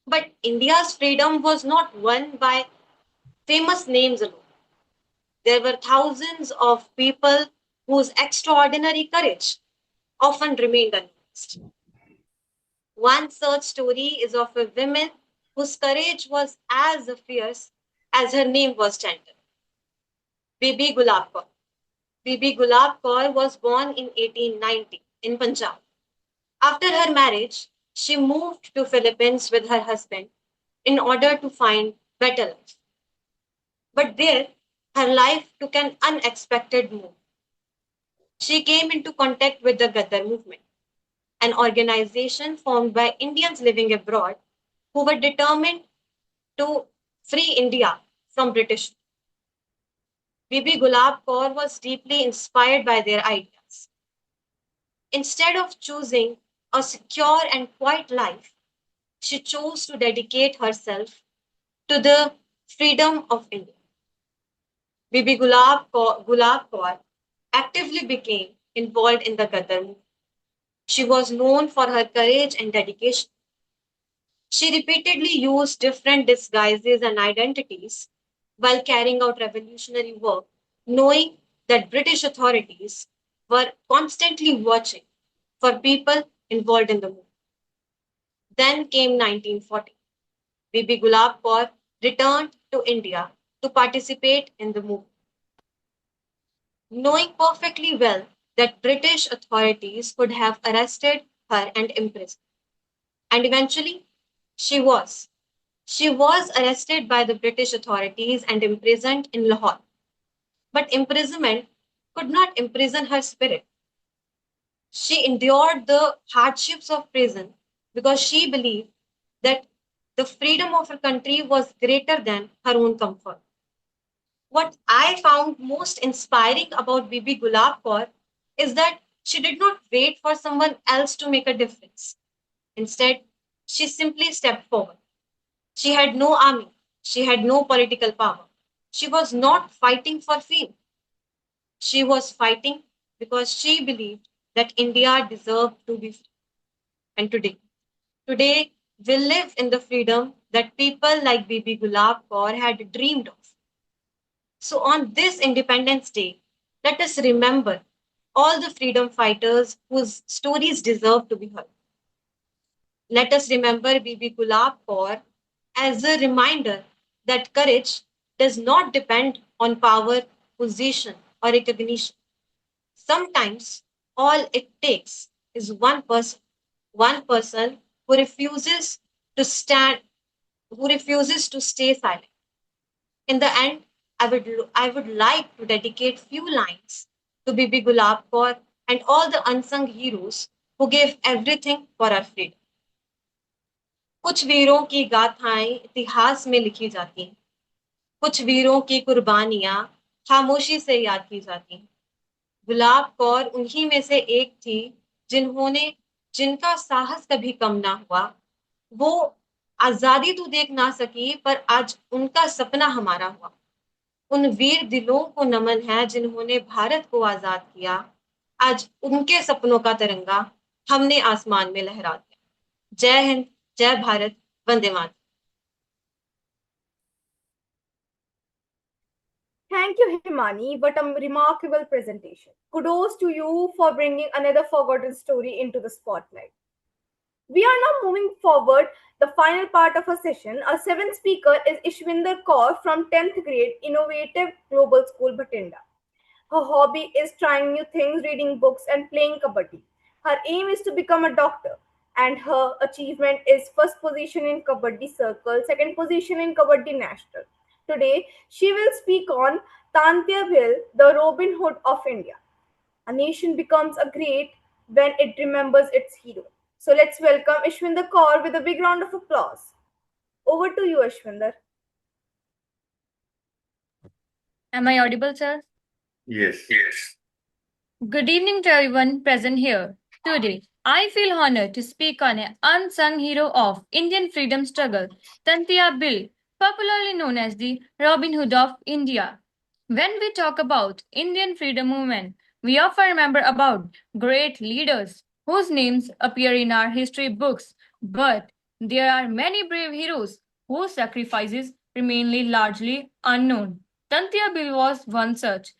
But India's freedom was not won by famous names alone. There were thousands of people whose extraordinary courage often remained unnoticed. One such story is of a woman whose courage was as fierce as her name was tender: Bibi Gulab Kaur. Bibi Gulab Kaur was born in 1890 in Punjab. After her marriage, she moved to Philippines with her husband in order to find better life. But there, her life took an unexpected move. She came into contact with the Gaddar movement, an organization formed by Indians living abroad who were determined to free India from British. Bibi Gulab Kaur was deeply inspired by their ideas. Instead of choosing a secure and quiet life, she chose to dedicate herself to the freedom of India. Bibi Gulab Kaur actively became involved in the Gaddar movement. She was known for her courage and dedication. She repeatedly used different disguises and identities while carrying out revolutionary work, knowing that British authorities were constantly watching for people involved in the movement. Then came 1940. Bibi Gulab Kaur returned to India to participate in the movement, knowing perfectly well that British authorities could have arrested her and imprisoned. And eventually, she was. She was arrested by the British authorities and imprisoned in Lahore. But imprisonment could not imprison her spirit. She endured the hardships of prison because she believed that the freedom of her country was greater than her own comfort. What I found most inspiring about Bibi Gulab Kaur is that she did not wait for someone else to make a difference. Instead, she simply stepped forward. She had no army, she had no political power. She was not fighting for fame. She was fighting because she believed that India deserved to be free. And today, we live in the freedom that people like Bibi Gulab Kaur had dreamed of. So, on this Independence Day, let us remember all the freedom fighters whose stories deserve to be heard. Let us remember Bibi Gulab Kaur as a reminder that courage does not depend on power, position, or recognition. Sometimes all it takes is one person who refuses to stand, who refuses to stay silent. In the end, I would like to dedicate few lines to Bibi Gulab Kaur and all the unsung heroes who gave everything for our freedom. कुछ वीरों की गाथाएं इतिहास में लिखी जाती हैं, कुछ वीरों की कुर्बानियां खामोशी से याद की जाती हैं। गुलाब कौर उन्हीं में से एक थी जिनका साहस कभी कम ना हुआ। वो आजादी तो देख ना सकी, पर आज उनका सपना हमारा हुआ। उन वीर दिलों को नमन है जिन्होंने भारत को आजाद किया। आज उनके सपनों का तिरंगा हमने आसमान में लहरा दिया। जय हिंद, जय Bharat, Vande Mataram. Thank you, Himani. What a remarkable presentation. Kudos to you for bringing another forgotten story into the spotlight. We are now moving forward the final part of our session. Our seventh speaker is Ishwinder Kaur from 10th grade Innovative Global School, Bhatinda. Her hobby is trying new things, reading books, and playing kabaddi. Her aim is to become a doctor, and her achievement is first position in kabaddi circle, second position in kabaddi national. Today, she will speak on Tantia Bhil, the Robin Hood of India. A nation becomes a great when it remembers its hero. So let's welcome Ishwinder Kaur with a big round of applause. Over to you, Ishwinder. Am I audible, sir? Yes. Good evening to everyone present here. Today, I feel honored to speak on an unsung hero of Indian freedom struggle, Tantia Bill, popularly known as the Robin Hood of India. When we talk about Indian freedom movement, we often remember about great leaders whose names appear in our history books, but there are many brave heroes whose sacrifices remain largely unknown. Tantia Bill was one such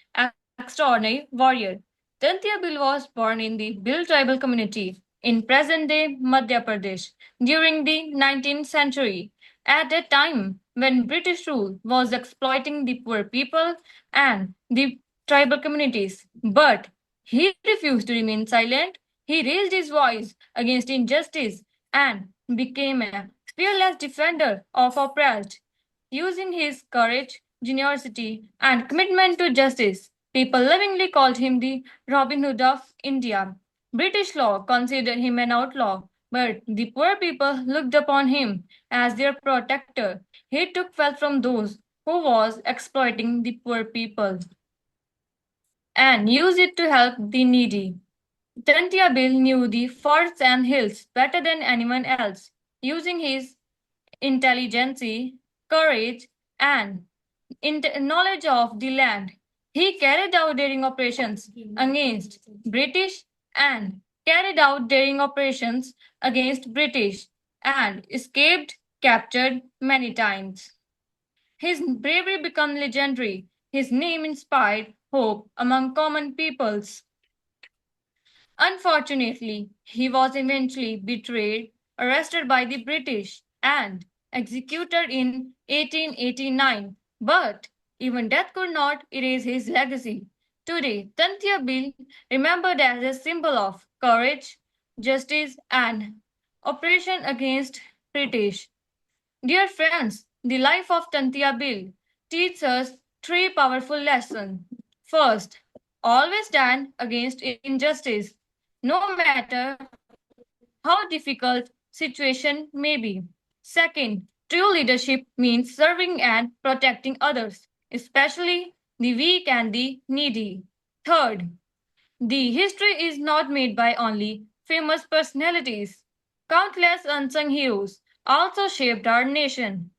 extraordinary warrior. Tantia Bill was born in the Bill tribal community in present-day Madhya Pradesh during the 19th century, at a time when British rule was exploiting the poor people and the tribal communities. But he refused to remain silent. He raised his voice against injustice and became a fearless defender of oppressed. Using his courage, generosity, and commitment to justice, people lovingly called him the Robin Hood of India. British law considered him an outlaw, but the poor people looked upon him as their protector. He took wealth from those who was exploiting the poor people and used it to help the needy. Tantia Bill knew the forests and hills better than anyone else, using his intelligence, courage, and knowledge of the land. He carried out daring operations against British and carried out daring operations against British and escaped captured many times. His bravery became legendary. His name inspired hope among common peoples. Unfortunately, he was eventually betrayed, arrested by the British, and executed in 1889. But even death could not erase his legacy. Today, Tantia Bill remembered as a symbol of courage, justice, and oppression against British. Dear friends, the life of Tantia Bill teaches us three powerful lessons. First, always stand against injustice, no matter how difficult situation may be. Second, true leadership means serving and protecting others, especially the weak and the needy. Third, the history is not made by only famous personalities. Countless unsung heroes also shaped our nation.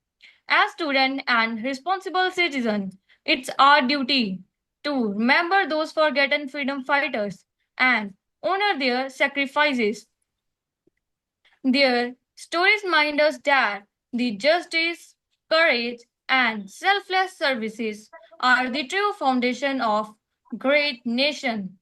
As students and responsible citizens, it's our duty to remember those forgotten freedom fighters and honor their sacrifices. Their stories remind us that the justice, courage, and selfless services are the true foundation of great nation.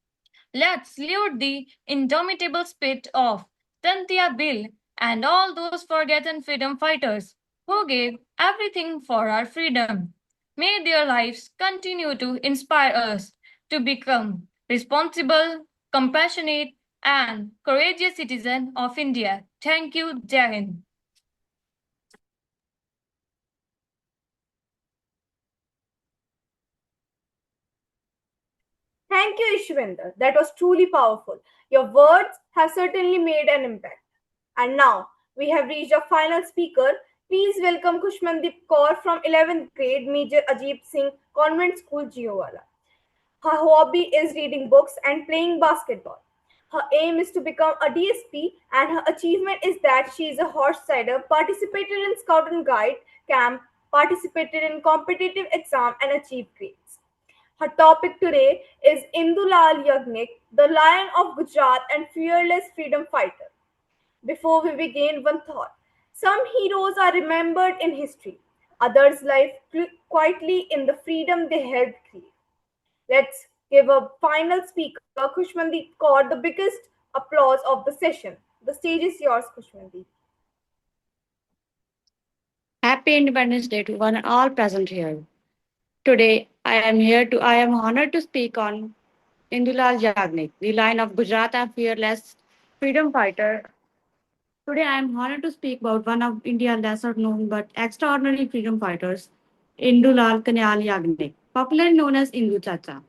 Let's salute the indomitable spirit of Tantia Bill and all those forgotten freedom fighters who gave everything for our freedom. May their lives continue to inspire us to become responsible, compassionate, and courageous citizens of India. Thank you, Jai Hind. Thank you, Ishwinder. That was truly powerful. Your words have certainly made an impact. And now we have reached our final speaker. Please welcome Kushmandeep Kaur from 11th grade, Major Ajib Singh Convent School, Jiowala. Her hobby is reading books and playing basketball. Her aim is to become a DSP, and her achievement is that she is a horse rider, participated in Scout and Guide camp, participated in competitive exam, and achieved grades. Her topic today is Indulal Yagnik, the Lion of Gujarat and fearless freedom fighter. Before we begin, one thought. Some heroes are remembered in history, others live quietly in the freedom they helped create. Let's give a final speaker, Kushmandeep Kaur, the biggest applause of the session. The stage is yours, Kushmandeep. Happy Independence Day to one and all present here. Today, I am honored to speak on Indulal Yagnik, the line of Gujarat and fearless freedom fighter. Today, I am honored to speak about one of India's lesser known but extraordinary freedom fighters, Indulal Kanyal Yagnik, popularly known as Indu Chacha.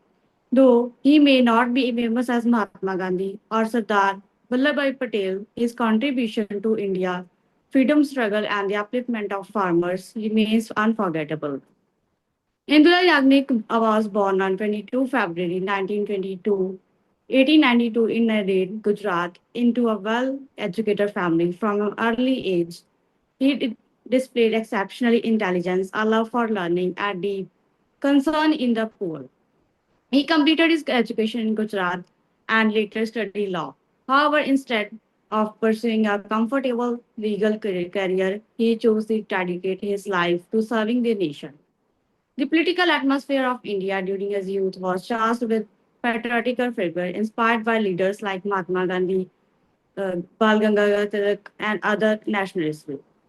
Though he may not be famous as Mahatma Gandhi or Sardar Vallabhbhai Patel, his contribution to India's freedom struggle and the upliftment of farmers remains unforgettable. Indira Yagnik was born on 22 February 1922, 1892 in Nadir, Gujarat, into a well-educated family. From an early age, he displayed exceptional intelligence, a love for learning, and deep concern in the poor. He completed his education in Gujarat and later studied law. However, instead of pursuing a comfortable legal career, he chose to dedicate his life to serving the nation. The political atmosphere of India during his youth was charged with patriotic fervor, inspired by leaders like Mahatma Gandhi, Bal Gangadhar Tilak, and other nationalists.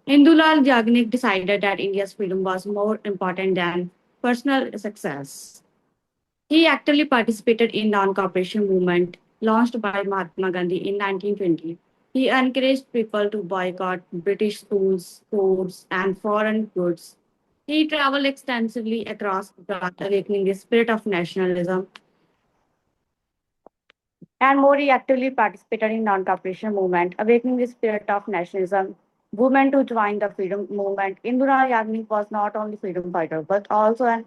Indulal Yagnik decided that India's freedom was more important than personal success. He actively participated in non-cooperation movement launched by Mahatma Gandhi in 1920. He encouraged people to boycott British schools, courts, and foreign goods. He traveled extensively across Gujarat, awakening the spirit of nationalism. And more, he actively participated in non-cooperation movement, awakening the spirit of nationalism. Women to join the freedom movement. Indira Yagnik was not only freedom fighter but also an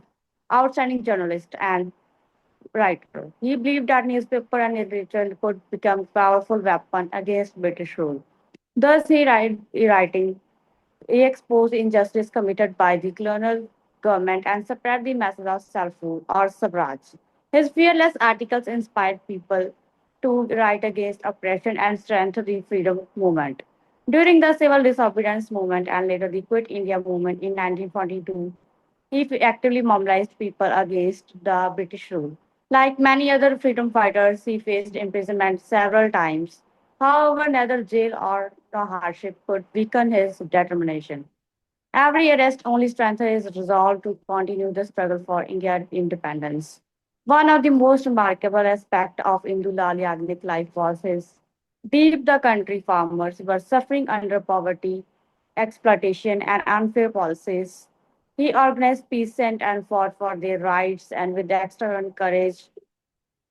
outstanding journalist and writer. He believed that newspaper and literature could become powerful weapon against British rule. Thus, writing he exposed injustice committed by the colonial government and spread the message of self-rule or Swaraj. His fearless articles inspired people to write against oppression and strengthen the freedom movement. During the civil disobedience movement and later the Quit India movement in 1942, he actively mobilized people against the British rule. Like many other freedom fighters, he faced imprisonment several times. However, neither jail or the hardship could weaken his determination. Every arrest only strengthened his resolve to continue the struggle for India's independence. One of the most remarkable aspects of Indulal Yagnik's life was his belief the country farmers were suffering under poverty, exploitation, and unfair policies. He organized peasants and fought for their rights, and with extraordinary courage,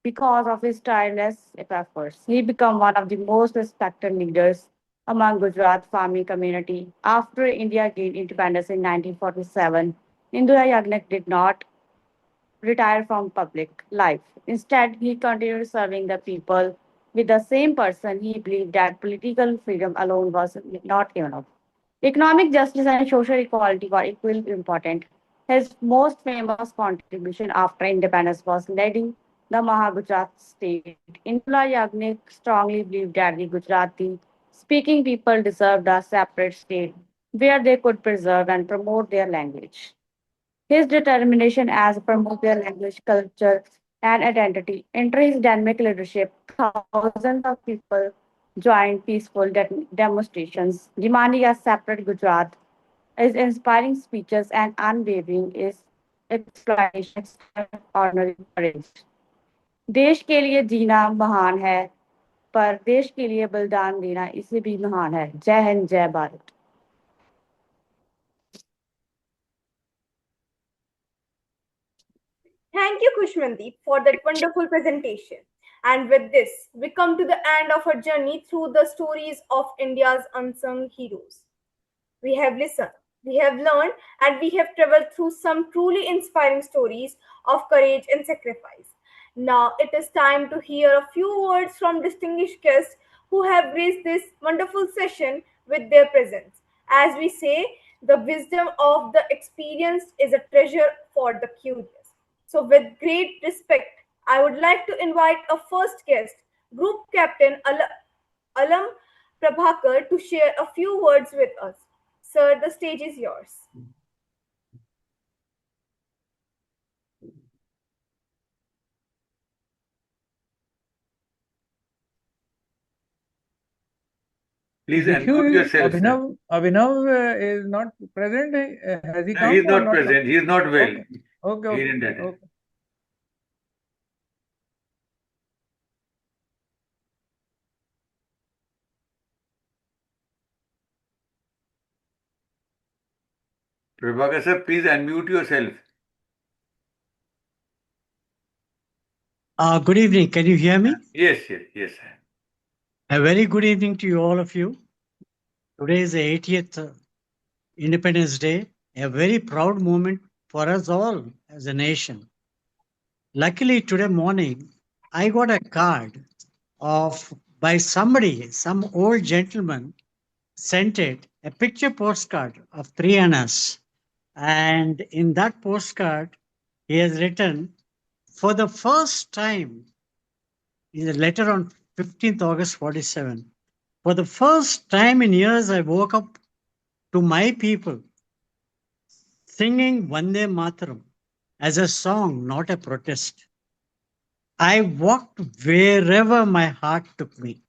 because of his tireless efforts, he became one of the most respected leaders among Gujarat farming community. After India gained independence in 1947, Indira Yagnik did not retire from public life. Instead, he continued serving the people with the same person. He believed that political freedom alone was not enough. Economic justice and social equality were equally important. His most famous contribution after independence was leading the Mahagujarat state. Indira Yagnik strongly believed that the Gujarati speaking people deserved a separate state where they could preserve and promote their language. His determination as promote their language, culture, and identity. Under his dynamic leadership, thousands of people joined peaceful demonstrations demanding a separate Gujarat. His inspiring speeches and unwavering is exploitation extraordinary courage. देश के लिए जीना महान है पर देश के लिए बलिदान देना इससे भी महान है जय हिंद जय Bharat Thank you, Kushmandeep, for that wonderful presentation. And with this, we come to the end of our journey through the stories of India's unsung heroes. We have listened, we have learned, and we have traveled through some truly inspiring stories of courage and sacrifice. Now it is time to hear a few words from distinguished guests who have graced this wonderful session with their presence. As we say, the wisdom of the experienced is a treasure for the curious. So, with great respect, I would like to invite our first guest, Group Captain Alam Prabhakar, to share a few words with us. Sir, the stage is yours. Please unmute yourself. sir. Abhinav is not present. Has he No, come? he's or not present. He is not well. Okay. He didn't attend. Okay. Prabhakar sir, please unmute yourself. Good evening. Can you hear me? Yes. Sir. A very good evening to you, all of you. Today is the 80th Independence Day, a very proud moment for us all as a nation. Luckily, today morning, I got a card by somebody, some old gentleman sent it, a picture postcard of three annas. And in that postcard, he has written, for the first time, in a letter on 15th August 47, for the first time in years, I woke up to my people singing Vande Mataram as a song, not a protest. I walked wherever my heart took me.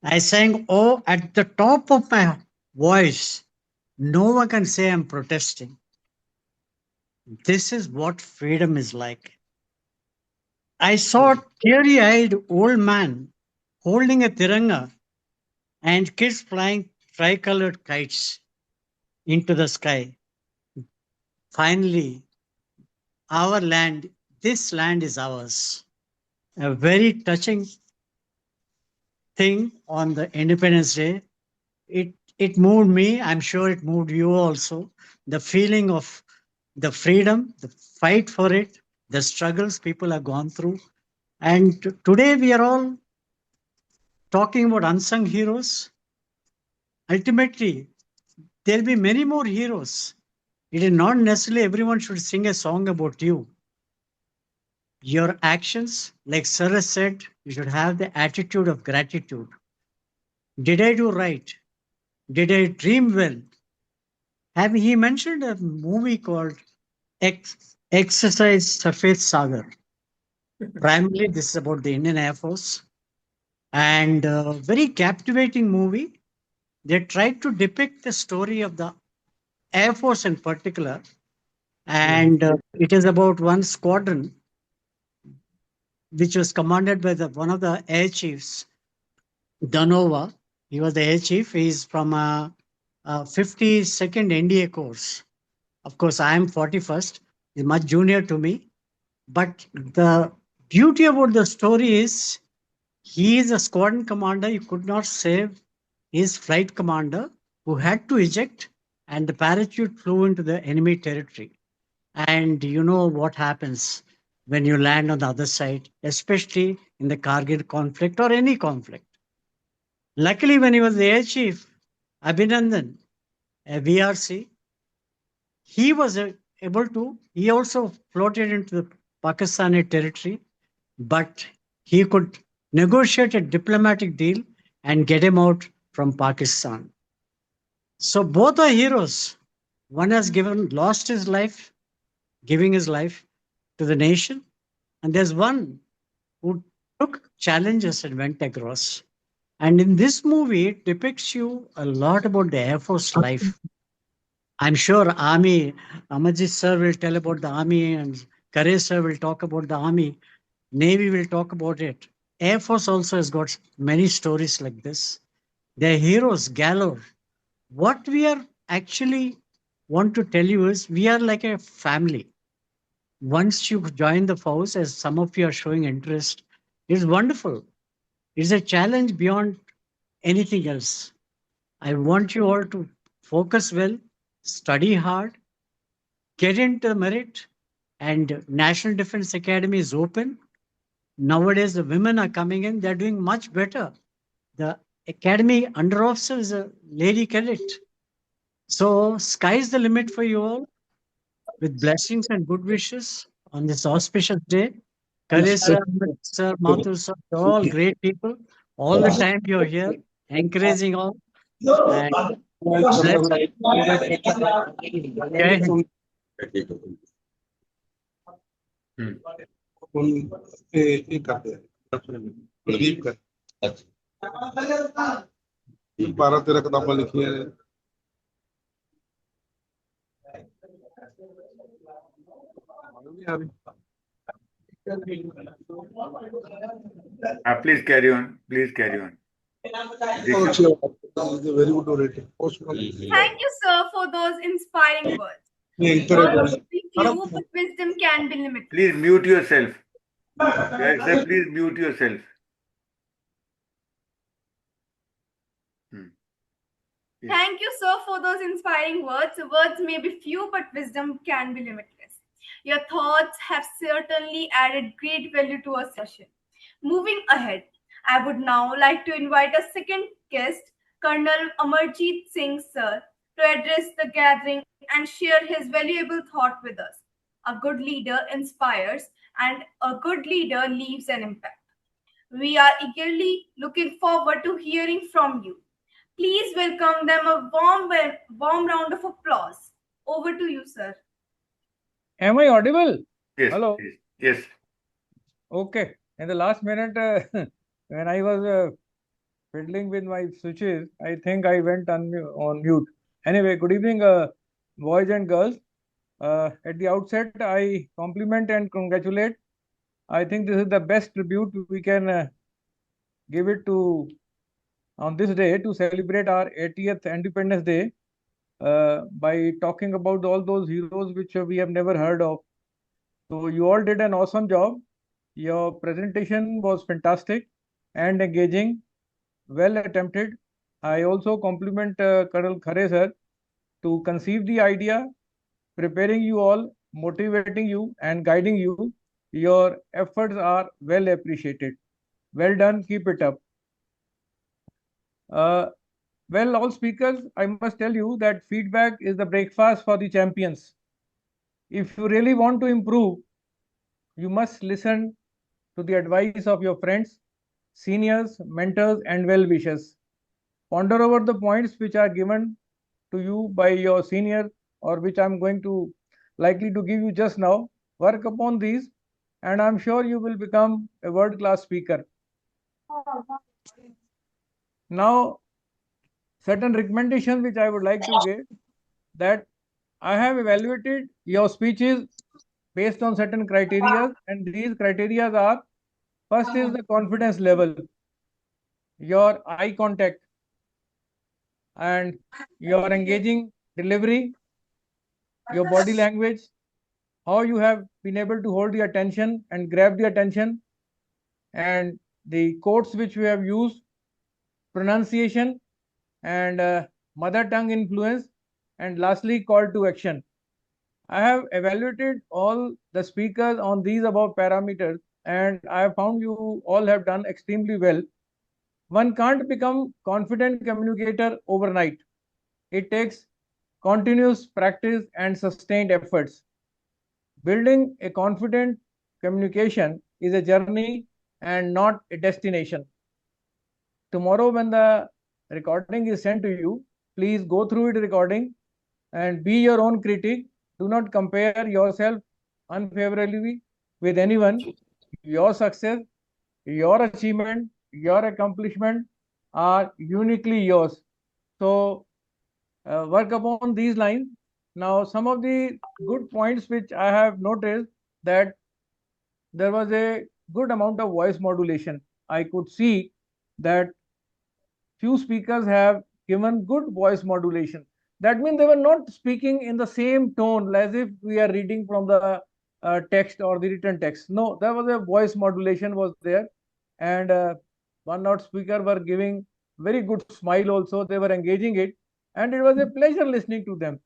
I sang, oh, at the top of my voice. No one can say I'm protesting. This is what freedom is like. I saw a teary-eyed old man holding a tiranga and kids flying tricolored kites into the sky. Finally, our land, this land is ours. A very touching thing on the Independence Day. It moved me. I'm sure it moved you also. The feeling of the freedom, the fight for it, the struggles people have gone through. And today we are all talking about unsung heroes. Ultimately, there'll be many more heroes. It is not necessarily everyone should sing a song about you. Your actions, like Sarah said, you should have the attitude of gratitude. Did I do right? Did I dream well? He mentioned a movie called Exercise Safed Sagar. Primarily, this is about the Indian Air Force, and very captivating movie. They tried to depict the story of the Air Force in particular, and it is about one squadron which was commanded by one of the air chiefs, Danova. He was the air chief. He's from a 52nd NDA course. Of course, I am 41st. He's much junior to me. But the beauty about the story is he is a squadron commander. He could not save his flight commander who had to eject, and the parachute flew into the enemy territory. And you know what happens when you land on the other side, especially in the Kargil conflict or any conflict. Luckily, when he was the air chief, Abhinandan, a VRC, he was able to, he also floated into the Pakistani territory, but he could negotiate a diplomatic deal and get him out from Pakistan. So both are heroes. One has lost his life, giving his life to the nation, and there's one who took challenges and went across. And in this movie, it depicts you a lot about the Air Force life. I'm sure Army, Amarjit sir will tell about the Army, and Kare sir will talk about the Army. Navy will talk about it. Air Force also has got many stories like this. They're heroes, galore. What we are actually want to tell you is we are like a family. Once you join the force, as some of you are showing interest, it's wonderful. It's a challenge beyond anything else. I want you all to focus well, study hard, get into the merit, and National Defense Academy is open. Nowadays, the women are coming in, they're doing much better. The academy under officer is a lady cadet. So, sky's the limit for you all. With blessings and good wishes on this auspicious day. Kale sir, sir, Mathur sir, you're all great people. All the time you're here, encouraging all. And bless. Jai Hind. बारह तेरह किताबें लिखी है Please carry on. Please carry on. very good orator. Thank you, sir, for those inspiring words. Encourage. Knowledge may be few, but wisdom can be limited. Please mute yourself. Yes, sir, please mute yourself. Thank you, sir, for those inspiring words. Words may be few, but wisdom can be limitless. Your thoughts have certainly added great value to our session. Moving ahead, I would now like to invite a second guest, Colonel Amarjit Singh, sir, to address the gathering and share his valuable thought with us. A good leader inspires, and a good leader leaves an impact. We are eagerly looking forward to hearing from you. Please welcome them a warm round of applause. Over to you, sir. Am I audible? Yes. Hello. Yes. Okay. In the last minute, when I was fiddling with my switches, I think I went on mute. Anyway, good evening, boys and girls. At the outset, I compliment and congratulate. I think this is the best tribute we can give it to on this day to celebrate our 80th Independence Day by talking about all those heroes which we have never heard of. So you all did an awesome job. Your presentation was fantastic and engaging, well attempted. I also compliment Colonel Khare sir to conceive the idea, preparing you all, motivating you and guiding you. Your efforts are well appreciated. Well done, keep it up. Well, all speakers, I must tell you that feedback is the breakfast for the champions. If you really want to improve, you must listen to the advice of your friends, seniors, mentors, and well-wishers. Ponder over the points which are given to you by your senior or which I'm going to likely to give you just now. Work upon these and I'm sure you will become a world-class speaker. Now, certain recommendations which I would like to give, that I have evaluated your speeches based on certain criteria, and these criteria are: first is the confidence level, your eye contact, and your engaging delivery, your body language, how you have been able to hold the attention and grab the attention, and the quotes which you have used, pronunciation, and mother tongue influence, and lastly, call to action. I have evaluated all the speakers on these above parameters, and I have found you all have done extremely well. One can't become confident communicator overnight. It takes continuous practice and sustained efforts. Building a confident communication is a journey and not a destination. Tomorrow, when the recording is sent to you, please go through it recording and be your own critic. Do not compare yourself unfavorably with anyone. Your success, your achievement, your accomplishment are uniquely yours. So work upon these lines. Now, some of the good points which I have noticed, that there was a good amount of voice modulation. I could see that few speakers have given good voice modulation. That means they were not speaking in the same tone as if we are reading from the text or the written text. No, there was a voice modulation was there, and one not speaker were giving very good smile also. They were engaging it, and it was a pleasure listening to them.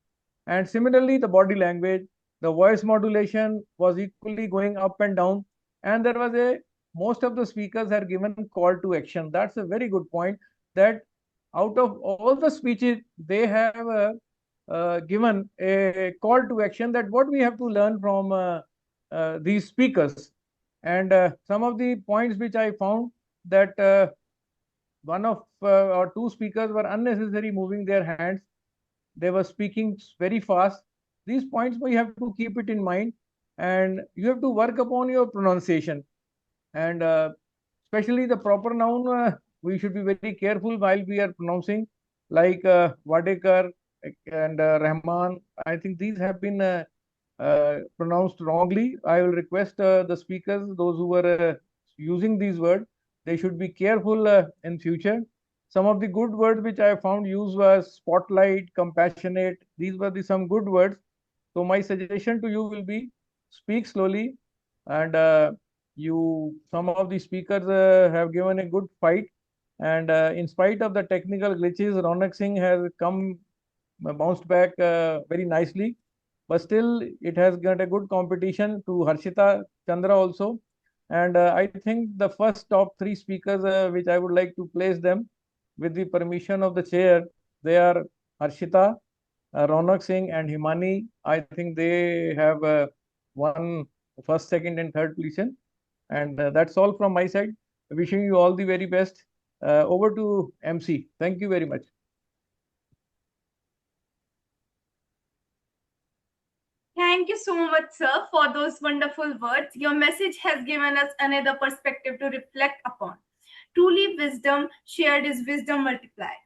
And similarly, the body language, the voice modulation was equally going up and down, and there was a most of the speakers had given call to action. That's a very good point, that out of all the speeches, they have given a call to action, that what we have to learn from these speakers. And some of the points which I found, that one of or two speakers were unnecessarily moving their hands. They were speaking very fast. These points we have to keep it in mind, and you have to work upon your pronunciation. And especially the proper noun, we should be very careful while we are pronouncing, like Wadekar and Rahman. I think these have been pronounced wrongly. I will request the speakers, those who were using these words, they should be careful in future. Some of the good words which I found used was spotlight, compassionate. These were some good words. So my suggestion to you will be, speak slowly, and some of the speakers have given a good fight, and in spite of the technical glitches, Ronak Singh has bounced back very nicely, but still it has got a good competition to Harshita Chandra also. And I think the first top three speakers which I would like to place them with the permission of the chair, they are Harshita, Ronak Singh and Himani. I think they have won first, second and third position. And that's all from my side. Wishing you all the very best. Over to MC. Thank you very much. Thank you so much, sir, for those wonderful words. Your message has given us another perspective to reflect upon. Truly, wisdom shared is wisdom multiplied.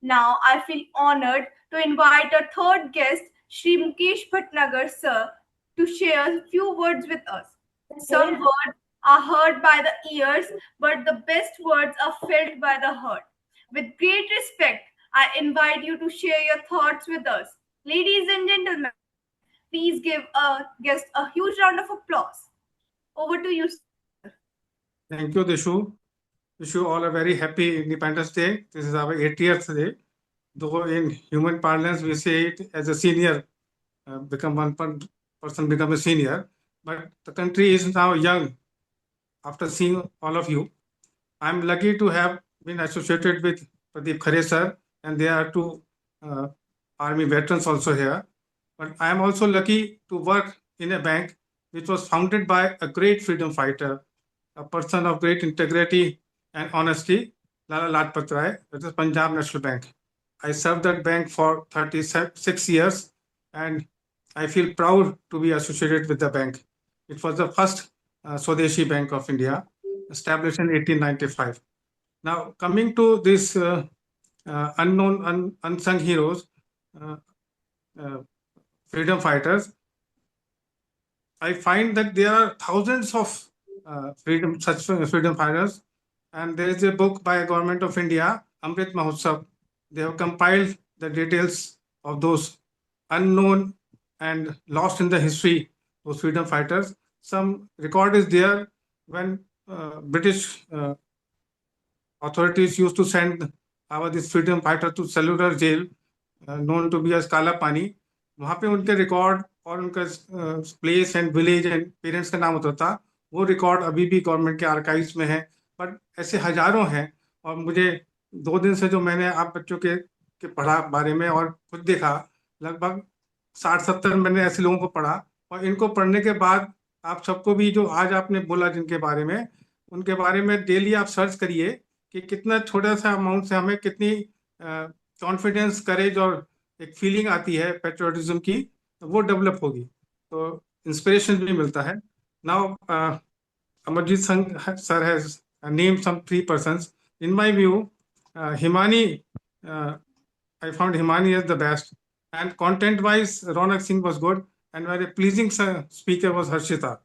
Now, I feel honored to invite our third guest, Shri Mukesh Bhatnagar, sir, to share a few words with us. Some words are heard by the ears, but the best words are felt by the heart. With great respect, I invite you to share your thoughts with us. Ladies and gentlemen, please give our guest a huge round of applause. Over to you, sir. Thank you, Dishu. Wish you all a very happy Independence Day. This is our 80th day. Though in human parlance, we say it as a senior, person become a senior. But the country is now young. After seeing all of you, I'm lucky to have been associated with Pradeep Khare sir, and there are two army veterans also here. But I am also lucky to work in a bank which was founded by a great freedom fighter, a person of great integrity and honesty, Lala Lajpat Rai, that is Punjab National Bank. I served that bank for 36 years, and I feel proud to be associated with the bank. It was the first Swadeshi Bank of India, established in 1895. Now, coming to this unsung heroes, freedom fighters, I find that there are thousands of such freedom fighters, and there is a book by Government of India, Amrit Mahotsav. They have compiled the details of those unknown and lost in the history, those freedom fighters. Some record is there when British authorities used to send this freedom fighter to cellular jail, known to be as Kala Pani. वहाँ पे उनके record और उनका place and village and parents का नाम होता था. वो रिकॉर्ड अभी भी गवर्नमेंट के आर्काइव्स में है, बट ऐसे हजारों हैं. और मुझे 2 दिन से जो मैंने आप बच्चों के पढ़ा बारे में और खुद देखा, लगभग 60-70 मैंने ऐसे लोगों को पढ़ा. और इनको पढ़ने के बाद आप सबको भी जो आज आपने बोला जिनके बारे में, उनके बारे में डेली आप सर्च करिए कि कितना छोटा सा अमाउंट से हमें कितनी कॉन्फिडेंस, करेज और एक फीलिंग आती है पेट्रियोटिज्म की, तो वो डेवलप होगी, तो इंस्पिरेशन भी मिलता है. Now Amarjeet Sangh sir has named some 3 persons. In my view, Himani, I found Himani as the best, and content wise Ronak Singh was good, and very pleasing speaker was Harshita.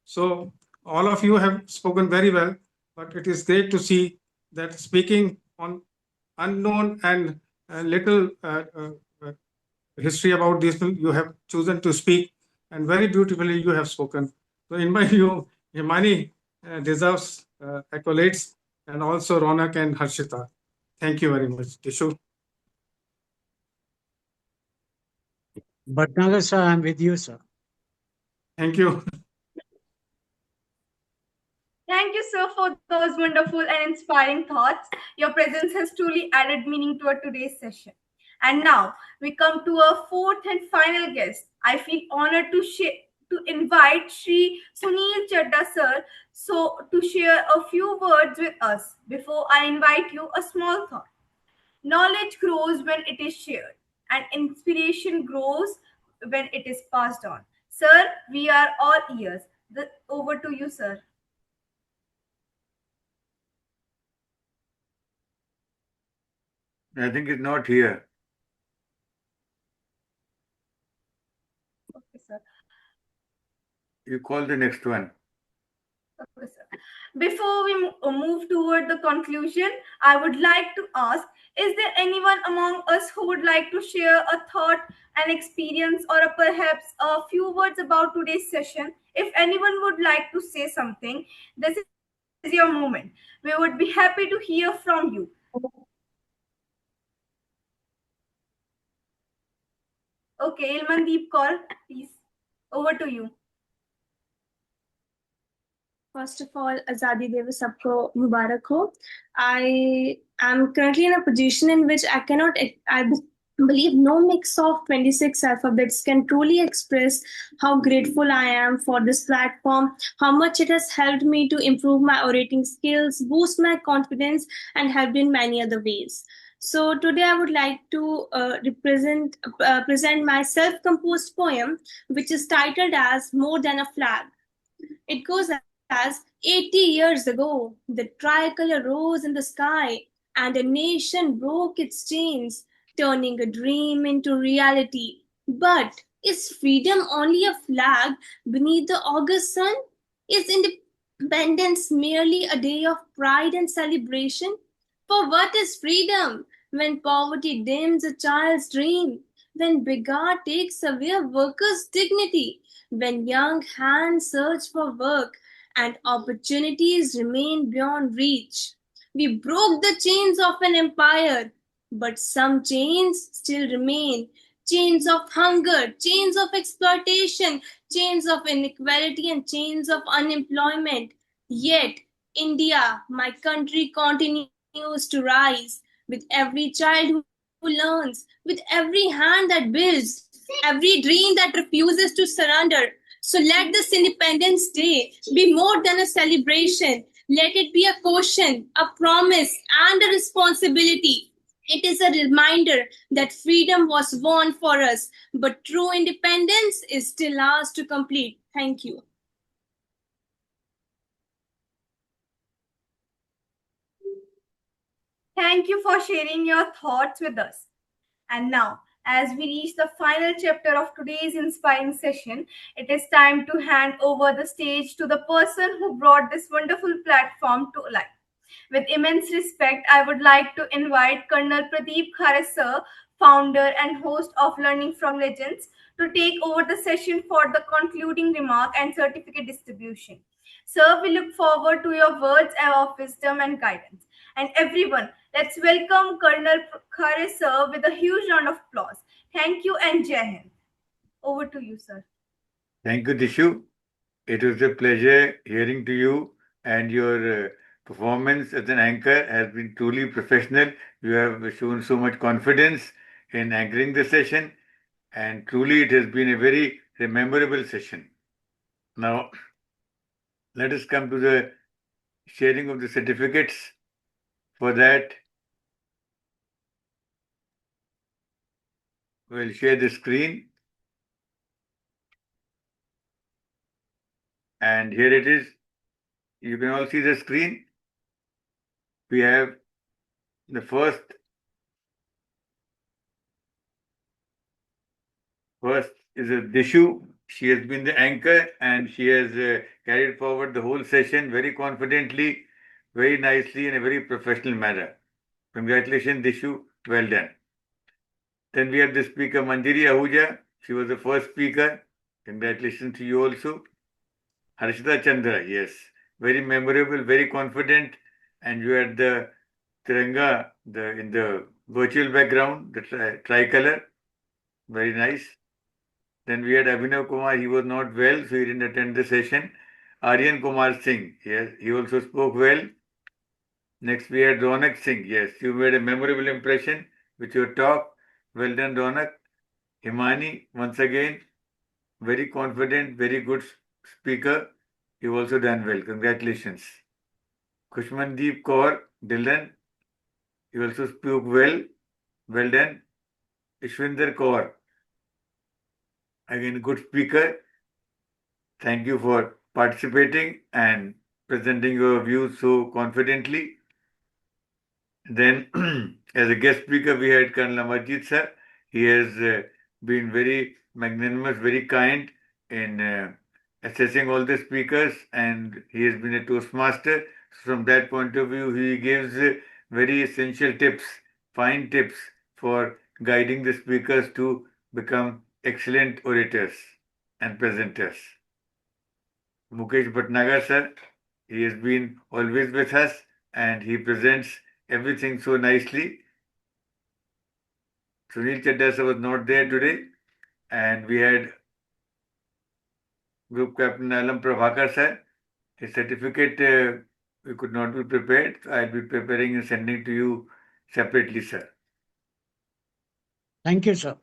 So all of you have spoken very well, but it is great to see that speaking on unknown and little history about these people, you have chosen to speak, and very beautifully you have spoken. So in my view, Himani deserves accolades, and also Ronak and Harshita. Thank you very much. Tishu. Bhatnagar sir, I'm with you, sir. Thank you. Thank you, sir, for those wonderful and inspiring thoughts. Your presence has truly added meaning to our today's session. And now we come to our 4th and final guest. I feel honored to invite Shri Sunil Chadda sir to share a few words with us. Before I invite you, a small thought. Knowledge grows when it is shared, and inspiration grows when it is passed on. Sir, we are all ears. Over to you, sir. I think it's not here. Okay, sir. You call the next one. Okay, sir. Before we move toward the conclusion, I would like to ask, is there anyone among us who would like to share a thought, an experience, or perhaps a few words about today's session? If anyone would like to say something, this is your moment. We would be happy to hear from you. Okay, Ilmandeep Kaur, please. Over to you. First of all, Azadi Divas sabko Mubarak ho. I am currently in a position in which I believe no mix of 26 alphabets can truly express how grateful I am for this platform, how much it has helped me to improve my orating skills, boost my confidence, and helped in many other ways. So today I would like to present my self-composed poem, which is titled as More Than a Flag. It goes as 80 years ago, the tricolor rose in the sky, and a nation broke its chains, turning a dream into reality. But is freedom only a flag beneath the August sun? Is independence merely a day of pride and celebration? For what is freedom when poverty dims a child's dream, when beggar takes away a worker's dignity, when young hands search for work and opportunities remain beyond reach? We broke the chains of an empire, but some chains still remain. Chains of hunger, chains of exploitation, chains of inequality, and chains of unemployment. Yet, India, my country, continues to rise with every child who learns, with every hand that builds, every dream that refuses to surrender. So let this Independence Day be more than a celebration. Let it be a caution, a promise, and a responsibility. It is a reminder that freedom was won for us, but true independence is still ours to complete. Thank you. Thank you for sharing your thoughts with us. And now, as we reach the final chapter of today's inspiring session, it is time to hand over the stage to the person who brought this wonderful platform to life. With immense respect, I would like to invite Colonel Pradeep Khare sir, founder and host of Learning from Legends, to take over the session for the concluding remark and certificate distribution. Sir, we look forward to your words of wisdom and guidance. And everyone, let's welcome Colonel Khare sir with a huge round of applause. Thank you and Jai Hind. Over to you, sir. Thank you, Dishu. It was a pleasure hearing to you, and your performance as an anchor has been truly professional. You have shown so much confidence in anchoring the session, and truly it has been a very memorable session. Now, let us come to the sharing of the certificates. For that, we'll share the screen. And here it is. You can all see the screen. We have the first is a Dishu. She has been the anchor and she has carried forward the whole session very confidently, very nicely, in a very professional manner. Congratulations, Dishu. Well done. Then we have the speaker, Manjiri Ahuja. She was the first speaker. Congratulations to you also. Harshita Chandra, yes. Very memorable, very confident. And you had the Tiranga in the virtual background, the tricolor. Very nice. Then we had Abhinav Kumar. He was not well, so he didn't attend the session. Aryan Kumar Singh, yes, he also spoke well. Next, we had Ronak Singh. Yes, you made a memorable impression with your talk. Well done, Ronak. Himani, once again, very confident, very good speaker. You've also done well. Congratulations. Kushmandeep Kaur, Dylan, you also spoke well. Well done. Ishwinder Kaur, again, good speaker. Thank you for participating and presenting your views so confidently. Then, as a guest speaker, we had Colonel Amarjit sir. He has been very magnanimous, very kind in assessing all the speakers, and he has been a Toastmaster. From that point of view, he gives very essential tips, fine tips for guiding the speakers to become excellent orators and presenters. Mukesh Bhatnagar sir, he has been always with us and he presents everything so nicely. Sunil Chadda sir was not there today, and we had Group Captain Alam Prabhakar sir. His certificate we could not be prepared. I'll be preparing and sending to you separately, sir. Thank you, sir.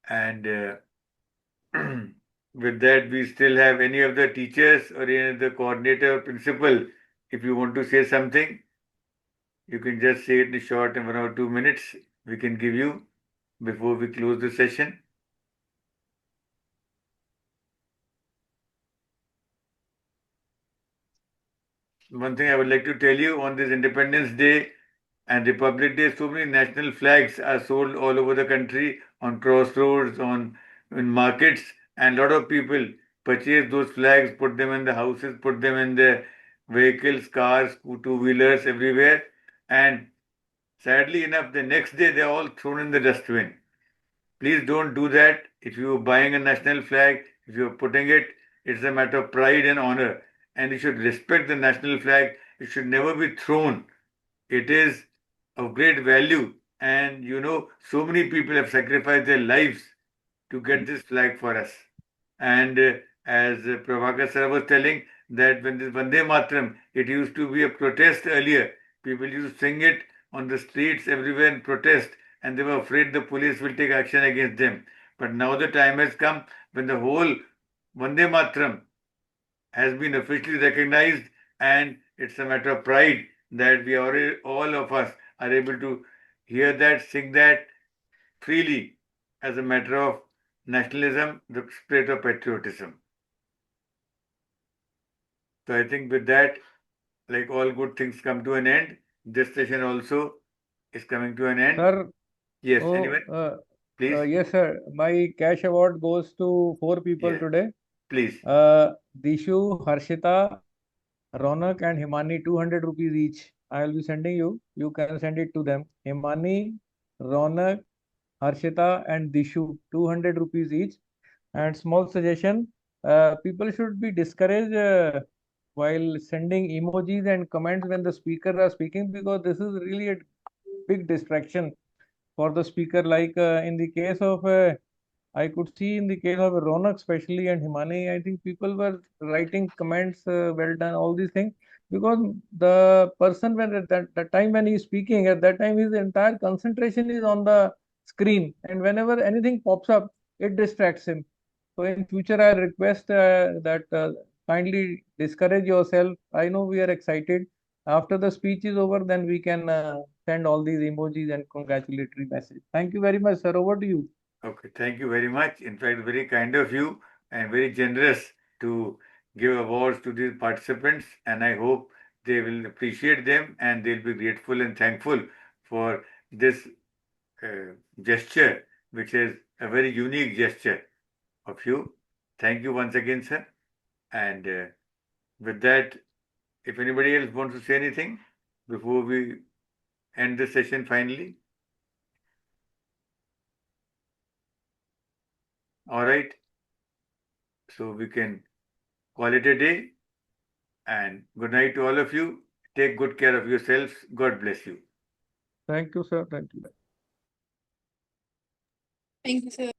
And with that, we still have any of the teachers or any of the coordinator or principal. If you want to say something, you can just say it in short, in 1 or 2 minutes. We can give you before we close the session. One thing I would like to tell you, on this Independence Day and Republic Day, so many national flags are sold all over the country, on crossroads, in markets, and a lot of people purchase those flags, put them in the houses, put them in the vehicles, cars, two-wheelers, everywhere. And sadly enough, the next day they're all thrown in the dustbin. Please don't do that. If you're buying a national flag, if you're putting it, it's a matter of pride and honor. And you should respect the national flag. It should never be thrown. It is of great value. And so many people have sacrificed their lives to get this flag for us. And as Prabhakar sir was telling, that when this Vande Mataram, it used to be a protest earlier. People used to sing it on the streets everywhere in protest, and they were afraid the police will take action against them. But now the time has come when the whole Vande Mataram has been officially recognized, and it's a matter of pride that we are, all of us are able to hear that, sing that freely as a matter of nationalism, the spirit of patriotism. So I think with that, like all good things come to an end, this session also is coming to an end. Sir, Yes, oh, anyone? Please. yes, sir. My cash award goes to 4 people Yeah. today. Please. Dishu, Harshita, Ronak, and Himani, 200 rupees each. I will be sending you. You can send it to them. Himani, Ronak, Harshita, and Dishu, 200 rupees each. And small suggestion, people should be discouraged while sending emojis and comments when the speaker are speaking, because this is really a big distraction for the speaker. Like in the case of I could see in the case of Ronak especially and Himani, I think people were writing comments, well done, all these things, because the person when at that time when he is speaking, at that time his entire concentration is on the screen, and whenever anything pops up, it distracts him. So in future, I request that kindly discourage yourself. I know we are excited. After the speech is over, then we can send all these emojis and congratulatory message. Thank you very much, sir. Over to you. Okay, thank you very much. In fact, very kind of you and very generous to give awards to the participants, and I hope they will appreciate them and they'll be grateful and thankful for this gesture, which is a very unique gesture of you. Thank you once again, sir. And with that, if anybody else wants to say anything before we end the session finally. All right. So we can call it a day. And good night to all of you. Take good care of yourselves. God bless you. Thank you, sir. Thank you. Thank you, sir.